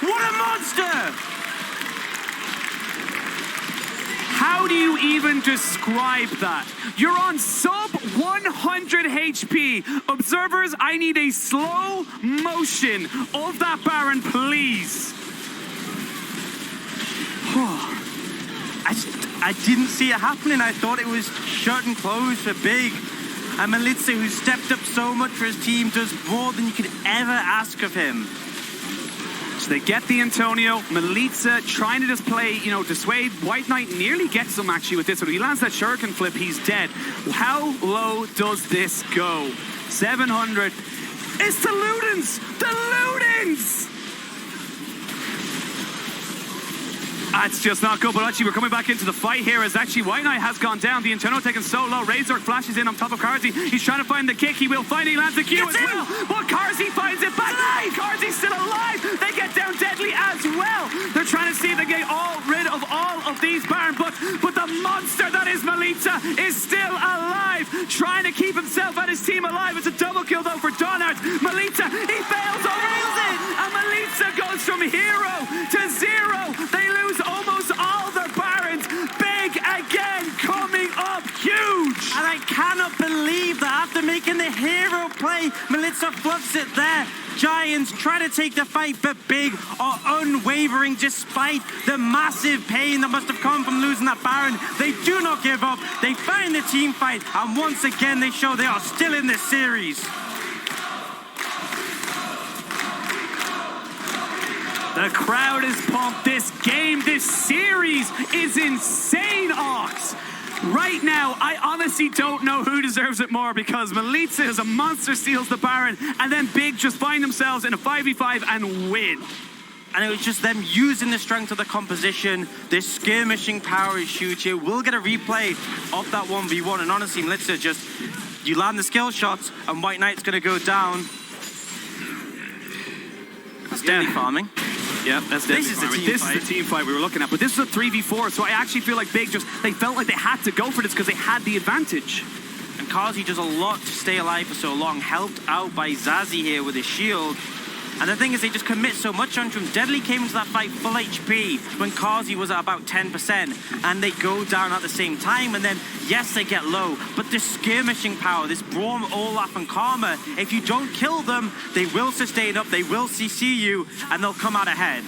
What a monster! How do you even describe that? You're on sub 100 HP. Observers, I need a slow motion of that Baron, please. I didn't see it happening. I thought it was shut and closed for Big. And Melitza, who stepped up so much for his team, does more than you could ever ask of him. So they get the Antonio. Melitza trying to just play, dissuade. White Knight nearly gets him actually with this one. He lands that shuriken flip, he's dead. How low does this go? 700. It's the Ludens! The Ludens! That's just not good, but actually we're coming back into the fight here as actually White Knight has gone down. The Inferno taken so low. Razor flashes in on top of Carzzy. He's trying to find the kick. He will find it. He lands the Q as well. But Carzzy finds it back. Carzzy's still alive. They get down Deadly as well. They're trying to see if they get rid of all of these Baron, but the monster that is Melitza is still alive. Trying to keep himself and his team alive. It's a double kill though for Donart. Melitza, he fails over it. And Melitza goes from hero to 0. They lose almost all their Barons. Big again coming up huge. And I cannot believe that after making the hero play, Melitza fluffs it there. Giants try to take the fight, but Big are unwavering despite the massive pain that must have come from losing that Baron. They do not give up. They find the team fight, and once again they show they are still in this series. The crowd is pumped. This game, this series is insane, Ox. Right now, I honestly don't know who deserves it more because Melitza as a monster steals the Baron and then Big just find themselves in a 5v5 and win. And it was just them using the strength of the composition. This skirmishing power is huge here. We'll get a replay of that 1v1. And honestly, Melitza just, you land the skill shots and White Knight's going to go down. That's deadly farming. Yeah, that's This is the team fight we were looking at, but this is a 3v4, so I actually feel like Big they felt like they had to go for this because they had the advantage. And Carzzy does a lot to stay alive for so long, helped out by Zazzy here with his shield. And the thing is, they just commit so much onto him. Deadly came into that fight full HP when Carzzy was at about 10%, and they go down at the same time, and then, yes, they get low, but this skirmishing power, this Braum, Olaf, and Karma, if you don't kill them, they will sustain up, they will CC you, and they'll come out ahead.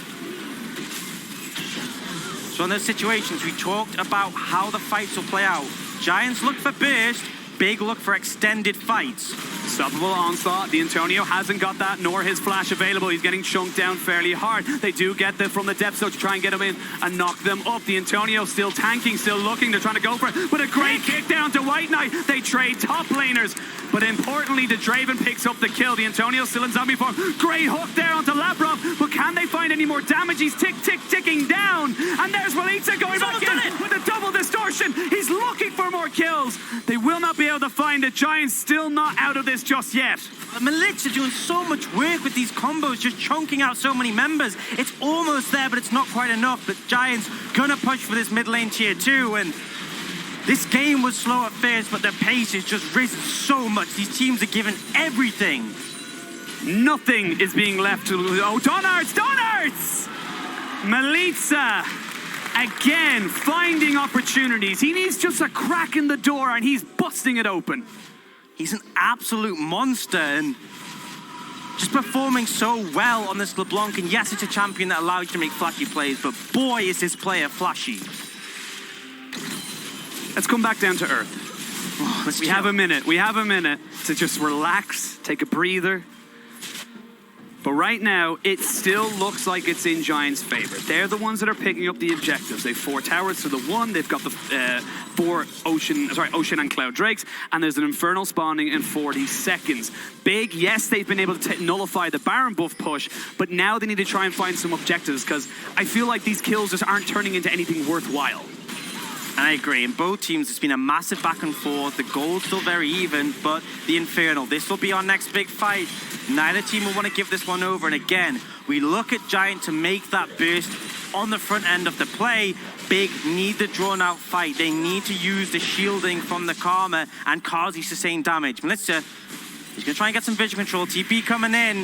So in those situations, we talked about how the fights will play out. Giants look for burst, Big look for extended fights. Stoppable onslaught. The Antonio hasn't got that, nor his flash available. He's getting chunked down fairly hard. They do get from the depths, though, to try and get him in and knock them up. The Antonio still tanking, still looking. They're trying to go for it, but a great kick down to White Knight. They trade top laners, but importantly, the Draven picks up the kill. The Antonio still in zombie form. Great hook there onto Labrov, but can they find any more damage? He's ticking down, and there's Melitza going back in with a double distortion. He's looking for more kills. They will not be able to find it. Giants still not out of this just yet. Melitza doing so much work with these combos, just chunking out so many members. It's almost there, but it's not quite enough. But Giants gonna push for this mid lane tier 2, and this game was slow at first, but their pace has just risen so much. These teams are giving everything. Nothing is being left to lose. Oh, Donarts! Melitza Again, finding opportunities. He needs just a crack in the door and he's busting it open. He's an absolute monster and just performing so well on this LeBlanc. And yes, it's a champion that allows you to make flashy plays, but boy, is this player flashy. Let's come back down to earth. We have a minute. We have a minute to just relax, take a breather. But right now, it still looks like it's in Giants' favor. They're the ones that are picking up the objectives. They've 4 towers to the 1. They've got the 4 Ocean and Cloud Drakes, and there's an Infernal spawning in 40 seconds. Big, yes, they've been able to nullify the Baron buff push, but now they need to try and find some objectives because I feel like these kills just aren't turning into anything worthwhile. And I agree, in both teams, it's been a massive back and forth. The goal's still very even, but the Infernal, this will be our next big fight. Neither team will want to give this one over. And again, we look at Giant to make that burst on the front end of the play. Big need the drawn-out fight. They need to use the shielding from the Karma and Kazi sustain damage. Melissa, he's going to try and get some vision control. TP coming in.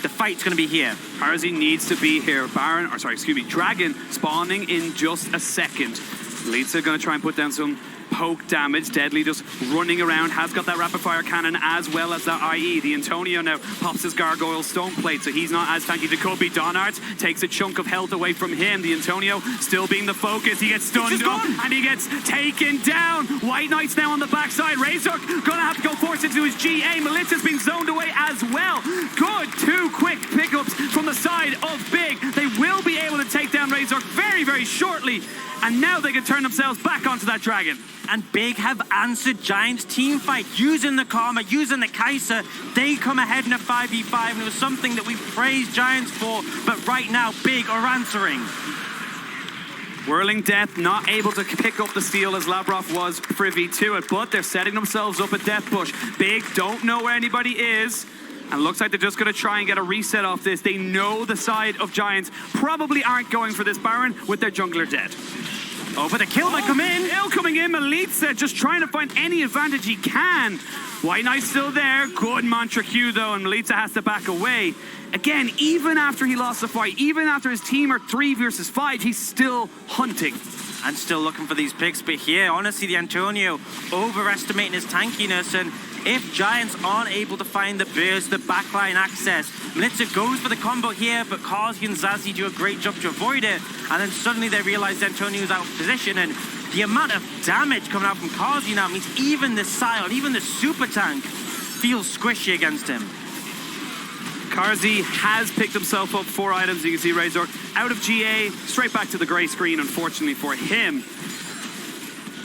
The fight's going to be here. Kazi needs to be here. Dragon spawning in just a second. Melitza going to try and put down some poke damage. Deadly just running around, has got that rapid fire cannon as well as that IE. The Antonio now pops his gargoyle stone plate, so he's not as tanky as it could be. Donards takes a chunk of health away from him. The Antonio still being the focus. He gets stunned up and he gets taken down. White Knight's now on the backside. Razor gonna have to go force into his GA. Melitza's been zoned away as well. Good 2 quick pickups from the side of Big. They will be able to take down Razor very, very shortly. And now they can turn themselves back onto that dragon. And Big have answered Giants' team fight, using the Karma, using the Kai'Sa. They come ahead in a 5v5, and it was something that we praised Giants for, but right now, Big are answering. Whirling Death not able to pick up the steal as Labrov was privy to it, but they're setting themselves up a death push. Big don't know where anybody is. And looks like they're just going to try and get a reset off this. They know the side of Giants probably aren't going for this Baron with their jungler dead. Oh, but the kill might come in. Kill coming in. Melitza just trying to find any advantage he can. White Knight's still there. Good Mantra Q though, and Melitza has to back away. Again, even after he lost the fight, even after his team are 3 versus 5, he's still hunting. And still looking for these picks, but here, honestly, the Antonio overestimating his tankiness, and if Giants aren't able to find the burst, the backline access, Melitza goes for the combo here, but Kazi and Zazie do a great job to avoid it, and then suddenly they realize Antonio's out of position, and the amount of damage coming out from Kazi now means even the Sion, even the super tank feels squishy against him. Kazi has picked himself up 4 items. You can see Razor out of GA, straight back to the gray screen, unfortunately for him.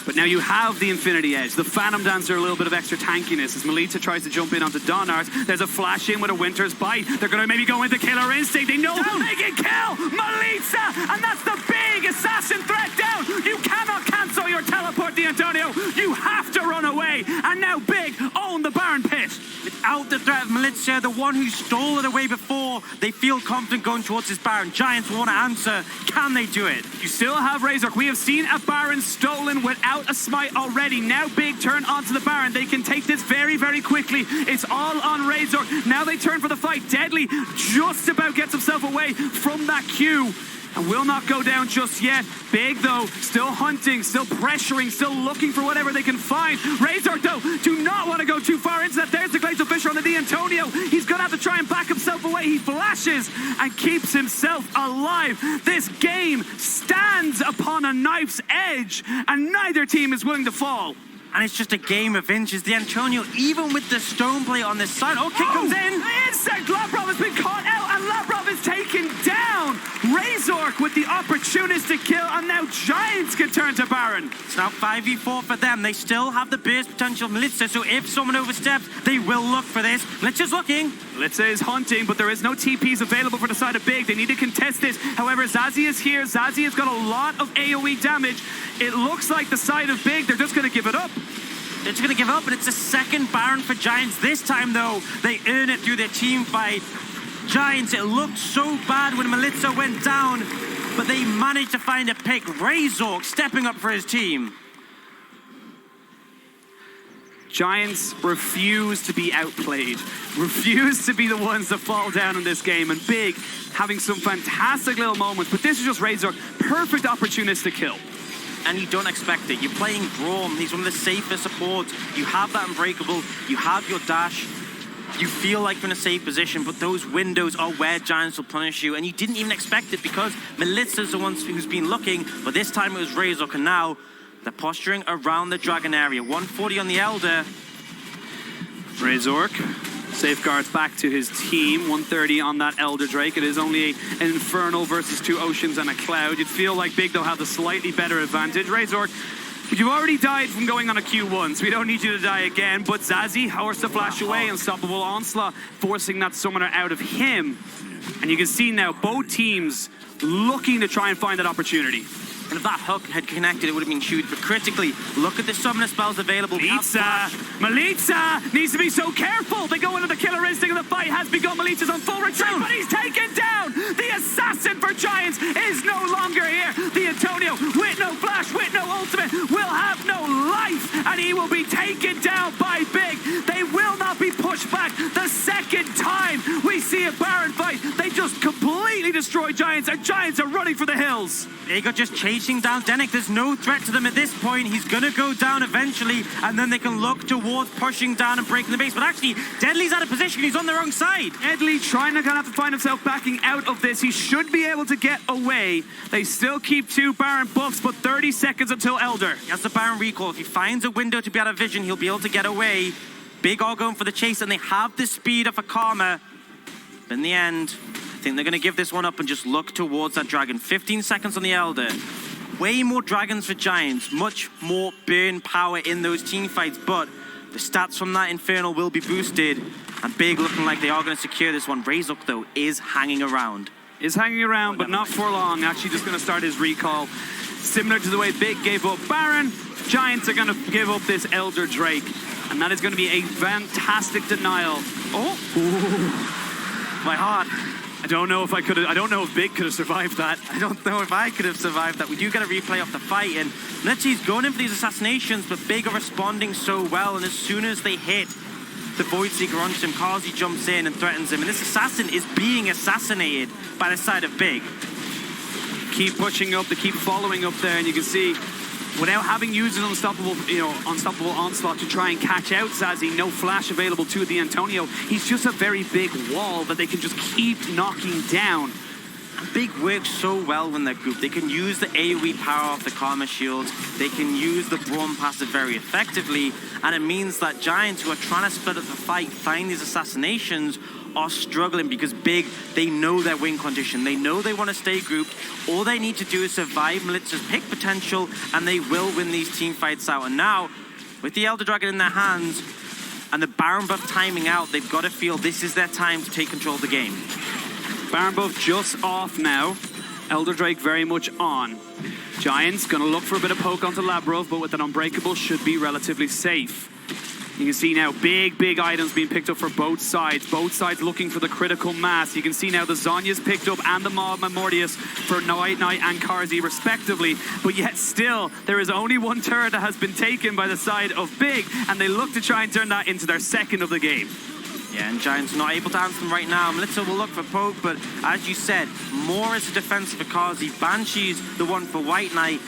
But now you have the Infinity Edge. The Phantom Dancer, a little bit of extra tankiness as Melitza tries to jump in onto Donards. There's a flash in with a Winter's Bite. They're going to maybe go into Killer Instinct. They know they can kill Melitza, and that's the big assassin threat down. You cannot cancel your teleport, the Antonio. You have to run away. And now Big own the Baron Pit. Without the threat of Melitza, the one who stole it away before, they feel confident going towards this Baron. Giants want to answer. Can they do it? You still have Razor. We have seen a Baron stolen without a smite already. Now Big turn onto the Baron. They can take this very, very quickly. It's all on Razor. Now they turn for the fight. Deadly just about gets himself away from that Q and will not go down just yet. Big, though, still hunting, still pressuring, still looking for whatever they can find. Razor, though, do not want to go too far into that. There's the Glacial Fisher on the D'Antonio. He's going to have to try and back himself away. He flashes and keeps himself alive. This game stands upon a knife's edge, and neither team is willing to fall. And it's just a game of inches. The Antonio, even with the stone plate on this side. Oh, kick comes in. Insect Labrov has been caught out, and Labrov is taken down. Razork with the opportunistic kill, and now Giants can turn to Baron. It's now 5v4 for them. They still have the burst potential of Melitza, so if someone oversteps, they will look for this. Melitza's looking. Melitza is hunting, but there is no TPs available for the side of Big. They need to contest this. However, Zazie is here. Zazie has got a lot of AoE damage. It looks like the side of Big, they're just going to give it up. They're just going to give up, and it's a second Baron for Giants. This time, though, they earn it through their team fight. Giants, it looked so bad when Melitza went down, but they managed to find a pick. Razork stepping up for his team. Giants refuse to be outplayed, refuse to be the ones that fall down in this game, and Big having some fantastic little moments, but this is just Razor, perfect opportunistic kill. And you don't expect it. You're playing Braum. He's one of the safest supports. You have that Unbreakable. You have your dash. You feel like you're in a safe position, but those windows are where Giants will punish you, and you didn't even expect it because Melitzer's the one who's been looking, but this time it was Razor, and now they're posturing around the Dragon area. 140 on the Elder. Razork safeguards back to his team. 130 on that Elder Drake. It is only an Infernal versus 2 Oceans and a Cloud. You'd feel like Big, they'll have the slightly better advantage. Razork, but you've already died from going on a Q1, so we don't need you to die again. But Zazie, Horse to flash away, Unstoppable Onslaught, forcing that summoner out of him. And you can see now both teams looking to try and find that opportunity. And if that hook had connected, it would have been huge. But critically, look at the summoner spells available. Melitza needs to be so careful. They go into the killer instinct, and the fight has begun. Melitza's on full retreat, but he's taken down. The assassin for Giants is no longer here. The Antonio, with no flash, with no ultimate, will have no life, and he will be taken down by Big. They will not be pushed back the second time we see a Baron fight. They just completely destroy Giants, and Giants are running for the hills. They got just chasing down Denik. There's no threat to them at this point. He's going to go down eventually, and then they can look towards pushing down and breaking the base. But actually, Deadly's out of position. He's on the wrong side. Deadly trying to have to find himself backing out of this. He should be able to get away. They still keep 2 Baron buffs, but 30 seconds until Elder. He has the Baron recall. If he finds a window to be out of vision, he'll be able to get away. Big all going for the chase, and they have the speed of a Karma. But in the end, I think they're going to give this one up and just look towards that dragon. 15 seconds on the Elder. Way more dragons for Giants. Much more burn power in those team fights. But the stats from that Infernal will be boosted. And Big looking like they are going to secure this one. Razork, though, is hanging around. Is hanging around, but not for long. Actually just going to start his recall. Similar to the way Big gave up Baron, Giants are going to give up this Elder Drake. And that is going to be a fantastic denial. Oh! Ooh. My heart. I don't know if Big could have survived that. I don't know if I could have survived that. We do get a replay of the fight, and Litchi's going in for these assassinations, but Big are responding so well, and as soon as they hit the Void Seeker onto him, Kazi jumps in and threatens him, and this assassin is being assassinated by the side of Big. Keep pushing up, they keep following up there, and you can see without having used an unstoppable onslaught to try and catch out Zazie, no flash available to the Antonio. He's just a very big wall that they can just keep knocking down. Big works so well when they're grouped. They can use the AoE power of the Karma shields. They can use the Braum passive very effectively, and it means that Giants who are trying to split up the fight, find these assassinations, are struggling because Big, they know their win condition. They know they want to stay grouped. All they need to do is survive Melitzer's pick potential, and they will win these team fights out. And now, with the Elder Dragon in their hands and the Baron buff timing out, they've got to feel this is their time to take control of the game. Baron buff just off now. Elder Drake very much on. Giants gonna look for a bit of poke onto Labrov, but with an Unbreakable should be relatively safe. You can see now big items being picked up for both sides. Both sides looking for the critical mass. You can see now the Zhonya's picked up and the Maw Mortius for White Knight and Karzi respectively. But yet still, there is only one turret that has been taken by the side of Big, and they look to try and turn that into their second of the game. Yeah, and Giants not able to answer them right now. Melitzer will look for poke, but as you said, more is a defense for Karzi. Banshee's the one for White Knight.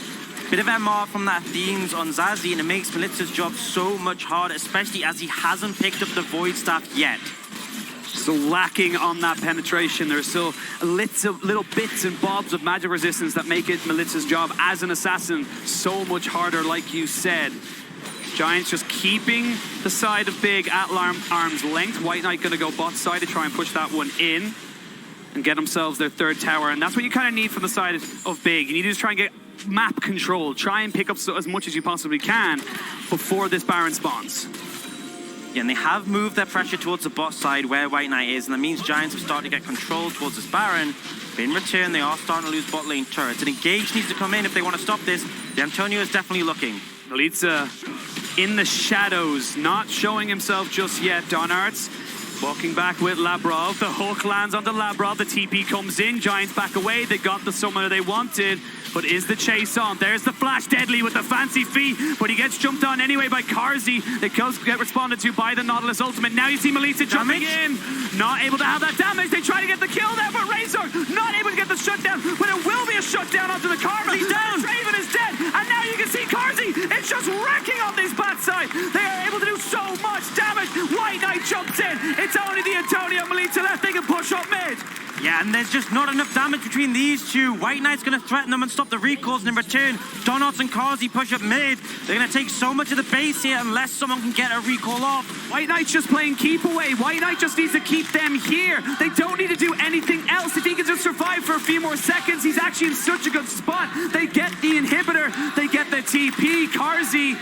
Bit of MR from that Themes on Zazie, and it makes Melitzer's job so much harder, especially as he hasn't picked up the Void Staff yet. Still lacking on that penetration. There's still little bits and bobs of magic resistance that make it Melitzer's job as an assassin so much harder, like you said. Giants just keeping the side of Big at arm's length. White Knight going to go bot side to try and push that one in and get themselves their third tower. And that's what you kind of need from the side of Big. You need to just try and get map control. Try and pick up as much as you possibly can before this Baron spawns. Yeah, and they have moved their pressure towards the bot side where White Knight is, and that means Giants have started to get control towards this Baron. But in return, they are starting to lose bot lane turrets. And Engage needs to come in if they want to stop this. The Antonio is definitely looking. Melitza in the shadows, not showing himself just yet. Donarts Walking back with Labrov. The hook lands onto Labrov. The TP comes in. Giants back away. They got the summoner they wanted. But is the chase on? There's the flash. Deadly with the fancy feet. But he gets jumped on anyway by Carzzy. It does get responded to by the Nautilus ultimate. Now you see Melita jumping in. Not able to have that damage. They try to get the kill there, but Razor not able to get the shutdown. But it will be a shutdown onto the Karma. He's down. Draven is dead. And now you can see Carzzy. It's just wrecking on this backside. They are able to do so much damage. White Knight jumps in. It's only the Antonio Melita left. They can push up mid. Yeah, and there's just not enough damage between these two. White Knight's going to threaten them and stop the recalls, and in return, Donuts and Carzzy push up mid. They're going to take so much of the base here unless someone can get a recall off. White Knight's just playing keep away. White Knight just needs to keep them here. They don't need to do anything else. If he can just survive for a few more seconds, he's actually in such a good spot. They get the inhibitor. They get the TP. Carzzy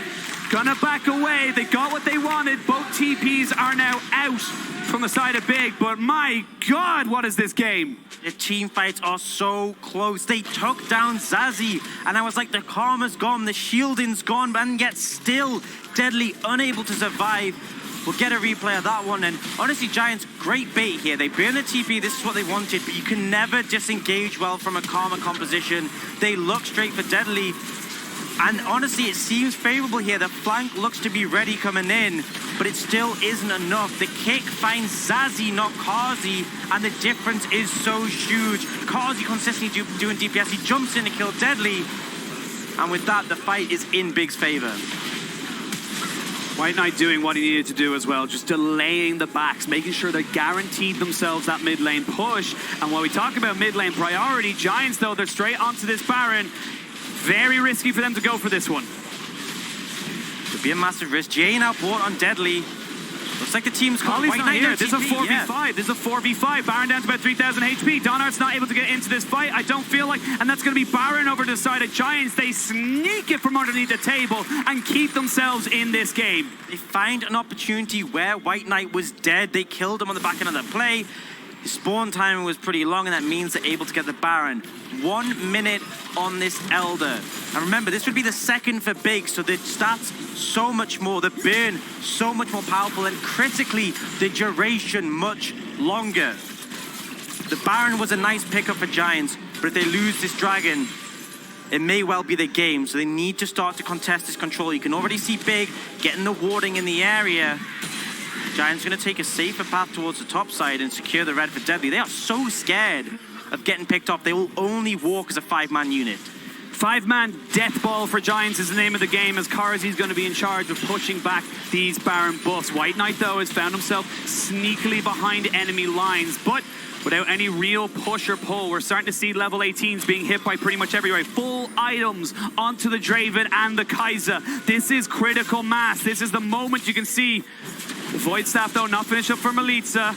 gonna back away. They got what they wanted. Both TPs are now out from the side of Big, but my God, what is this game? The team fights are so close. They took down Zazie, and I was like, the Karma's gone, the shielding's gone, and yet still Deadly unable to survive. We'll get a replay of that one, and honestly, Giants, great bait here. They burn the TP, this is what they wanted, but you can never disengage well from a Karma composition. They look straight for Deadly, and honestly, it seems favorable here. The flank looks to be ready coming in, but it still isn't enough. The kick finds Zazie, not Carzzy, and the difference is so huge. Carzzy consistently doing DPS. He jumps in to kill Deadly, and with that, the fight is in Big's favor. White Knight doing what he needed to do as well, just delaying the backs, making sure they guaranteed themselves that mid lane push. And when we talk about mid lane priority, Giants, though, they're straight onto this Baron. Very risky for them to go for this one. Could be a massive risk. Jay now bought on Deadly. Looks like the team's called White Knight. This is a 4v5. Yeah. This is a 4v5. Baron down to about 3,000 HP. Donart's not able to get into this fight, I don't feel like. And that's going to be Baron over to the side of Giants. They sneak it from underneath the table and keep themselves in this game. They find an opportunity where White Knight was dead. They killed him on the back end of the play. His spawn timing was pretty long, and that means they're able to get the Baron. 1 minute on this Elder. And remember, this would be the second for Big, so the stats so much more, the burn so much more powerful, and critically, the duration much longer. The Baron was a nice pickup for Giants, but if they lose this Dragon, it may well be the game, so they need to start to contest this control. You can already see Big getting the warding in the area. Giants going to take a safer path towards the top side and secure the red for Deadly. They are so scared of getting picked off. They will only walk as a 5-man unit. 5-man death ball for Giants is the name of the game, as Carzzy's going to be in charge of pushing back these Baron buffs. White Knight, though, has found himself sneakily behind enemy lines, but without any real push or pull. We're starting to see level 18s being hit by pretty much everywhere. Full items onto the Draven and the Kai'Sa. This is critical mass. This is the moment you can see. The Void Staff, though, not finished up for Melitza.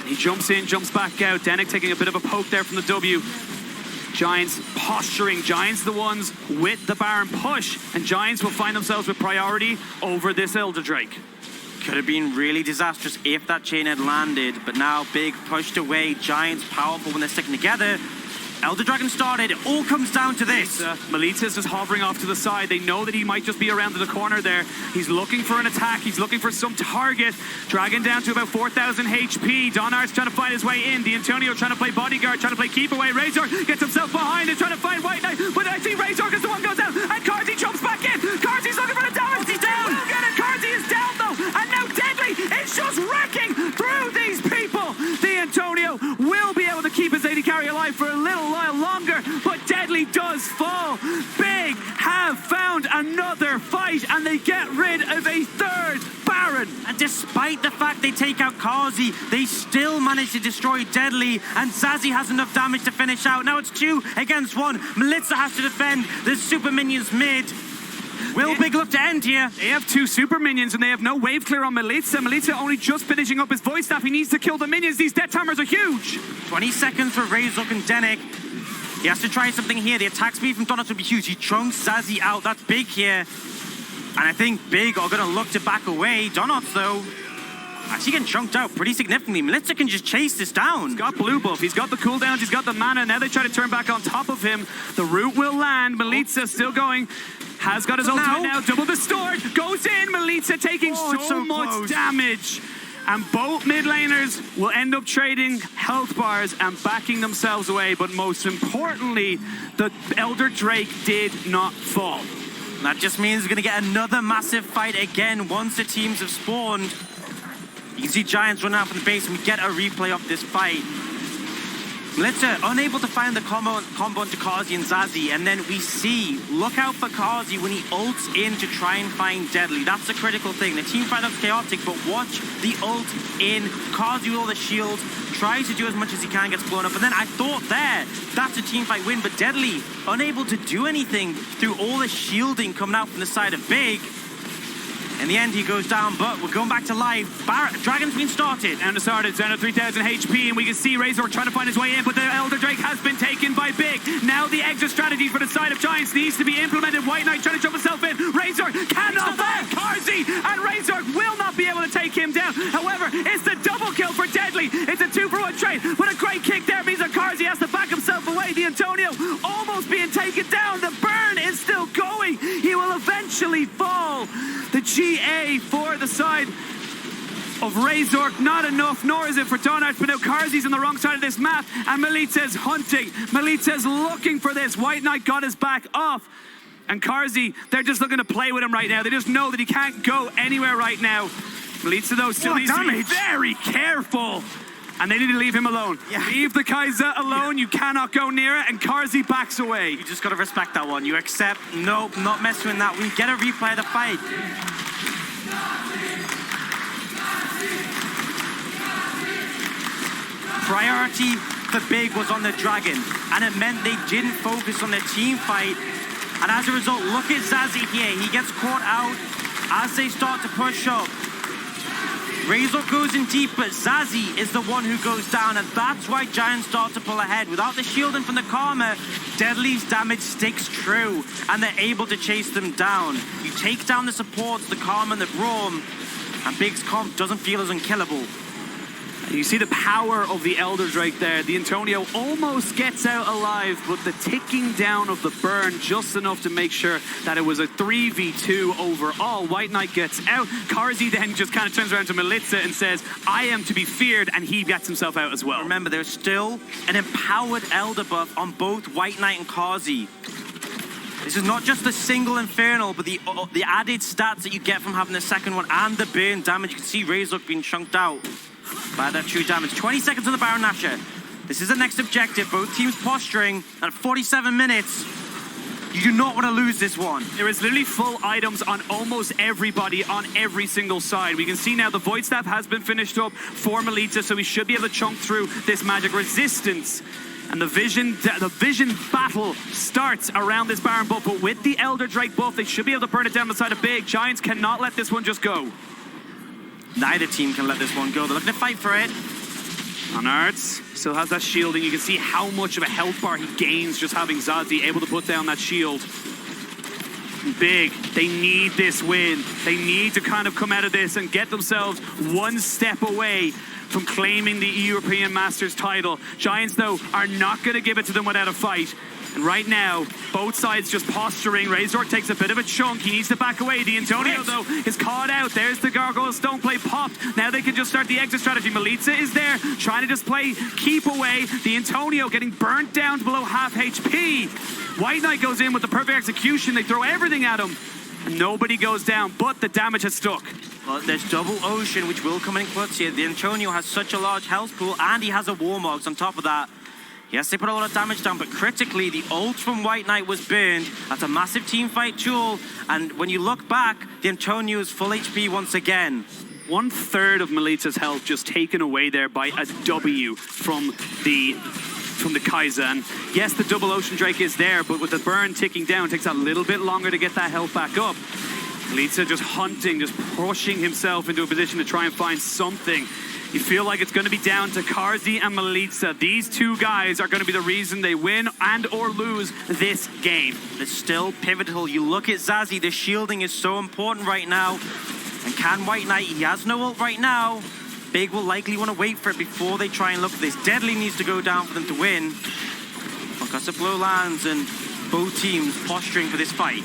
He jumps in, jumps back out. Denik taking a bit of a poke there from the W. Giants posturing. Giants the ones with the Baron push. And Giants will find themselves with priority over this Elder Drake. Could have been really disastrous if that chain had landed, but now Big pushed away. Giants powerful when they're sticking together. Elder Dragon started. It all comes down to this. Melita's just hovering off to the side. They know that he might just be around to the corner there. He's looking for an attack. He's looking for some target. Dragon down to about 4,000 HP. Donar's trying to find his way in. The Antonio trying to play bodyguard, trying to play keep away. Razor gets himself behind and trying to find White Knight. But I see Razor because the one goes down. And Carzzy jumps back in. Carzzy's looking for the damage. He's down. Carzzy is down though. And now Deadly is just wrecking through these people. The Antonio will be able to keep his AD carry alive for a little while longer, but Deadly does fall. Big have found another fight, and they get rid of a third Baron. And despite the fact they take out Carzzy, they still manage to destroy Deadly, and Zazie has enough damage to finish out. Now it's 2 against 1. Melitza has to defend. There's super minions mid. Will Big look to end here? They have 2 super minions and they have no wave clear on Melitza. Melitza only just finishing up his Void Staff. He needs to kill the minions. These Death Hammers are huge. 20 seconds for Razork and Denik. He has to try something here. The attack speed from Donuts will be huge. He chunks Zazie out. That's Big here. And I think Big are going to look to back away. Donuts, though, actually getting chunked out pretty significantly. Melitza can just chase this down. He's got blue buff. He's got the cooldowns. He's got the mana. Now they try to turn back on top of him. The root will land. Melitza still going. Has got his ultimate now. Double the Stord. Goes in. Melitza taking so much damage. And both mid laners will end up trading health bars and backing themselves away. But most importantly, the Elder Drake did not fall. That just means we're going to get another massive fight again once the teams have spawned. You can see Giants run out from the base and we get a replay of this fight. Melitza unable to find the combo onto Carzzy and Zazzy, and then we see, look out for Carzzy when he ults in to try and find Deadly. That's the critical thing. The team fight looks chaotic, but watch the ult in. Carzzy with all the shields, tries to do as much as he can, gets blown up, and then I thought that's a team fight win, but Deadly unable to do anything through all the shielding coming out from the side of Big. In the end, he goes down, but we're going back to life. Dragon's been started. And started, down to 3,000 HP, and we can see Razor trying to find his way in, but the Elder Drake has been taken by Big. Now the exit strategy for the side of Giants needs to be implemented. White Knight trying to jump himself in. Razor cannot find Carzzy, and Razor will not be able to take him down. However, it's the double kill for Deadly. It's a 2-for-1 trade, but a great kick there means that Carzzy has to back himself away. The Antonio almost being taken down. The burn is still going. He will eventually fall. The GA for the side of Razor, not enough, nor is it for Donut, but now Carzzy's on the wrong side of this map, and Melitza's hunting. Melitza's looking for this. White Knight got his back off, and Carzzy, they're just looking to play with him right now. They just know that he can't go anywhere right now. Melitza, though, still needs to be very careful, and they need to leave him alone. Yeah. Leave the Kaiser alone. You cannot go near it, and Carzzy backs away. You just got to respect that one. You accept, nope, not messing with that. We get a replay of the fight. Priority for Big was on the Dragon, and it meant they didn't focus on the team fight. And as a result, look at Zazzy here. He gets caught out as they start to push up. Razor goes in deep, but Zazzy is the one who goes down, and that's why Giants start to pull ahead. Without the shielding from the Karma, Deadly's damage sticks true, and they're able to chase them down. You take down the supports, the Karma and the Braum, and Big's comp doesn't feel as unkillable. You see the power of the Elder Drake there. The Antonio almost gets out alive, but the ticking down of the burn just enough to make sure that it was a 3v2 overall. White Knight gets out. Carzzy then just kind of turns around to Melitza and says, I am to be feared, and he gets himself out as well. Remember, there's still an empowered Elder buff on both White Knight and Carzzy. This is not just the single Infernal, but the added stats that you get from having the second one and the burn damage. You can see Razor being chunked out by that true damage. 20 seconds on the Baron Nashor. This is the next objective. Both teams posturing at 47 minutes. You do not want to lose this one. There is literally full items on almost everybody on every single side. We can see now the Void Staff has been finished up for Melitza, so we should be able to chunk through this magic resistance. And the vision battle starts around this Baron buff, but with the Elder Drake buff, they should be able to burn it down the side of Big. Giants cannot let this one just go. Neither team can let this one go. They're looking to fight for it. Unearths still has that shielding. You can see how much of a health bar he gains just having Zazzy able to put down that shield. Big, they need this win. They need to kind of come out of this and get themselves one step away from claiming the European Masters title. Giants, though, are not going to give it to them without a fight. And right now, both sides just posturing. Razor takes a bit of a chunk. He needs to back away. The Antonio, though, is caught out. There's the Gargoyle Stone play popped. Now they can just start the exit strategy. Melitza is there, trying to just play keep away. The Antonio getting burnt down to below half HP. White Knight goes in with the perfect execution. They throw everything at him. And nobody goes down, but the damage has stuck. Well, there's double Ocean, which will come in clutch here. The Antonio has such a large health pool, and he has a Warmogs on top of that. Yes, they put a lot of damage down, but critically, the ult from White Knight was burned. That's a massive team fight tool, and when you look back, the Antonio is full HP once again. 1/3 of Melitza's health just taken away there by a W from the Kaiser. And yes, the double Ocean Drake is there, but with the burn ticking down, it takes a little bit longer to get that health back up. Melitza just hunting, just pushing himself into a position to try and find something. You feel like it's going to be down to Carzzy and Melitza. These two guys are going to be the reason they win and or lose this game. It's still pivotal. You look at Zazzy, the shielding is so important right now. And can White Knight, he has no ult right now. Big will likely want to wait for it before they try and look at this. Deadly needs to go down for them to win. Concussive blow lands and both teams posturing for this fight.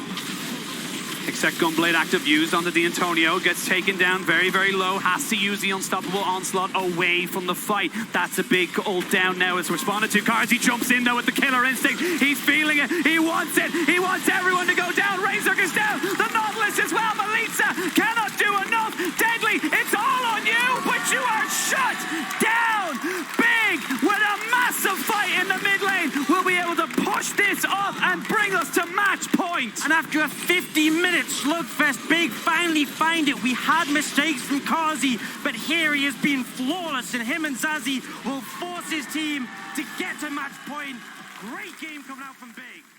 Second Gunblade active used onto D'Antonio, gets taken down very, very low, has to use the unstoppable onslaught away from the fight. That's a big ult down now. It's responded to. Carzzy jumps in though with the killer instinct. He's feeling it. He wants it. He wants everyone to go down. Razor goes down. The Nautilus as well. Melitza cannot do enough. Deadly, it's all on you, but you are shut down. Big with a massive fight in the mid lane. We'll be able to push this up and bring us to match point. And after a 50-minute slugfest, Big finally find it. We had mistakes from Carzzy, but here he has been flawless, and him and Zazzy will force his team to get to match point. Great game coming out from Big.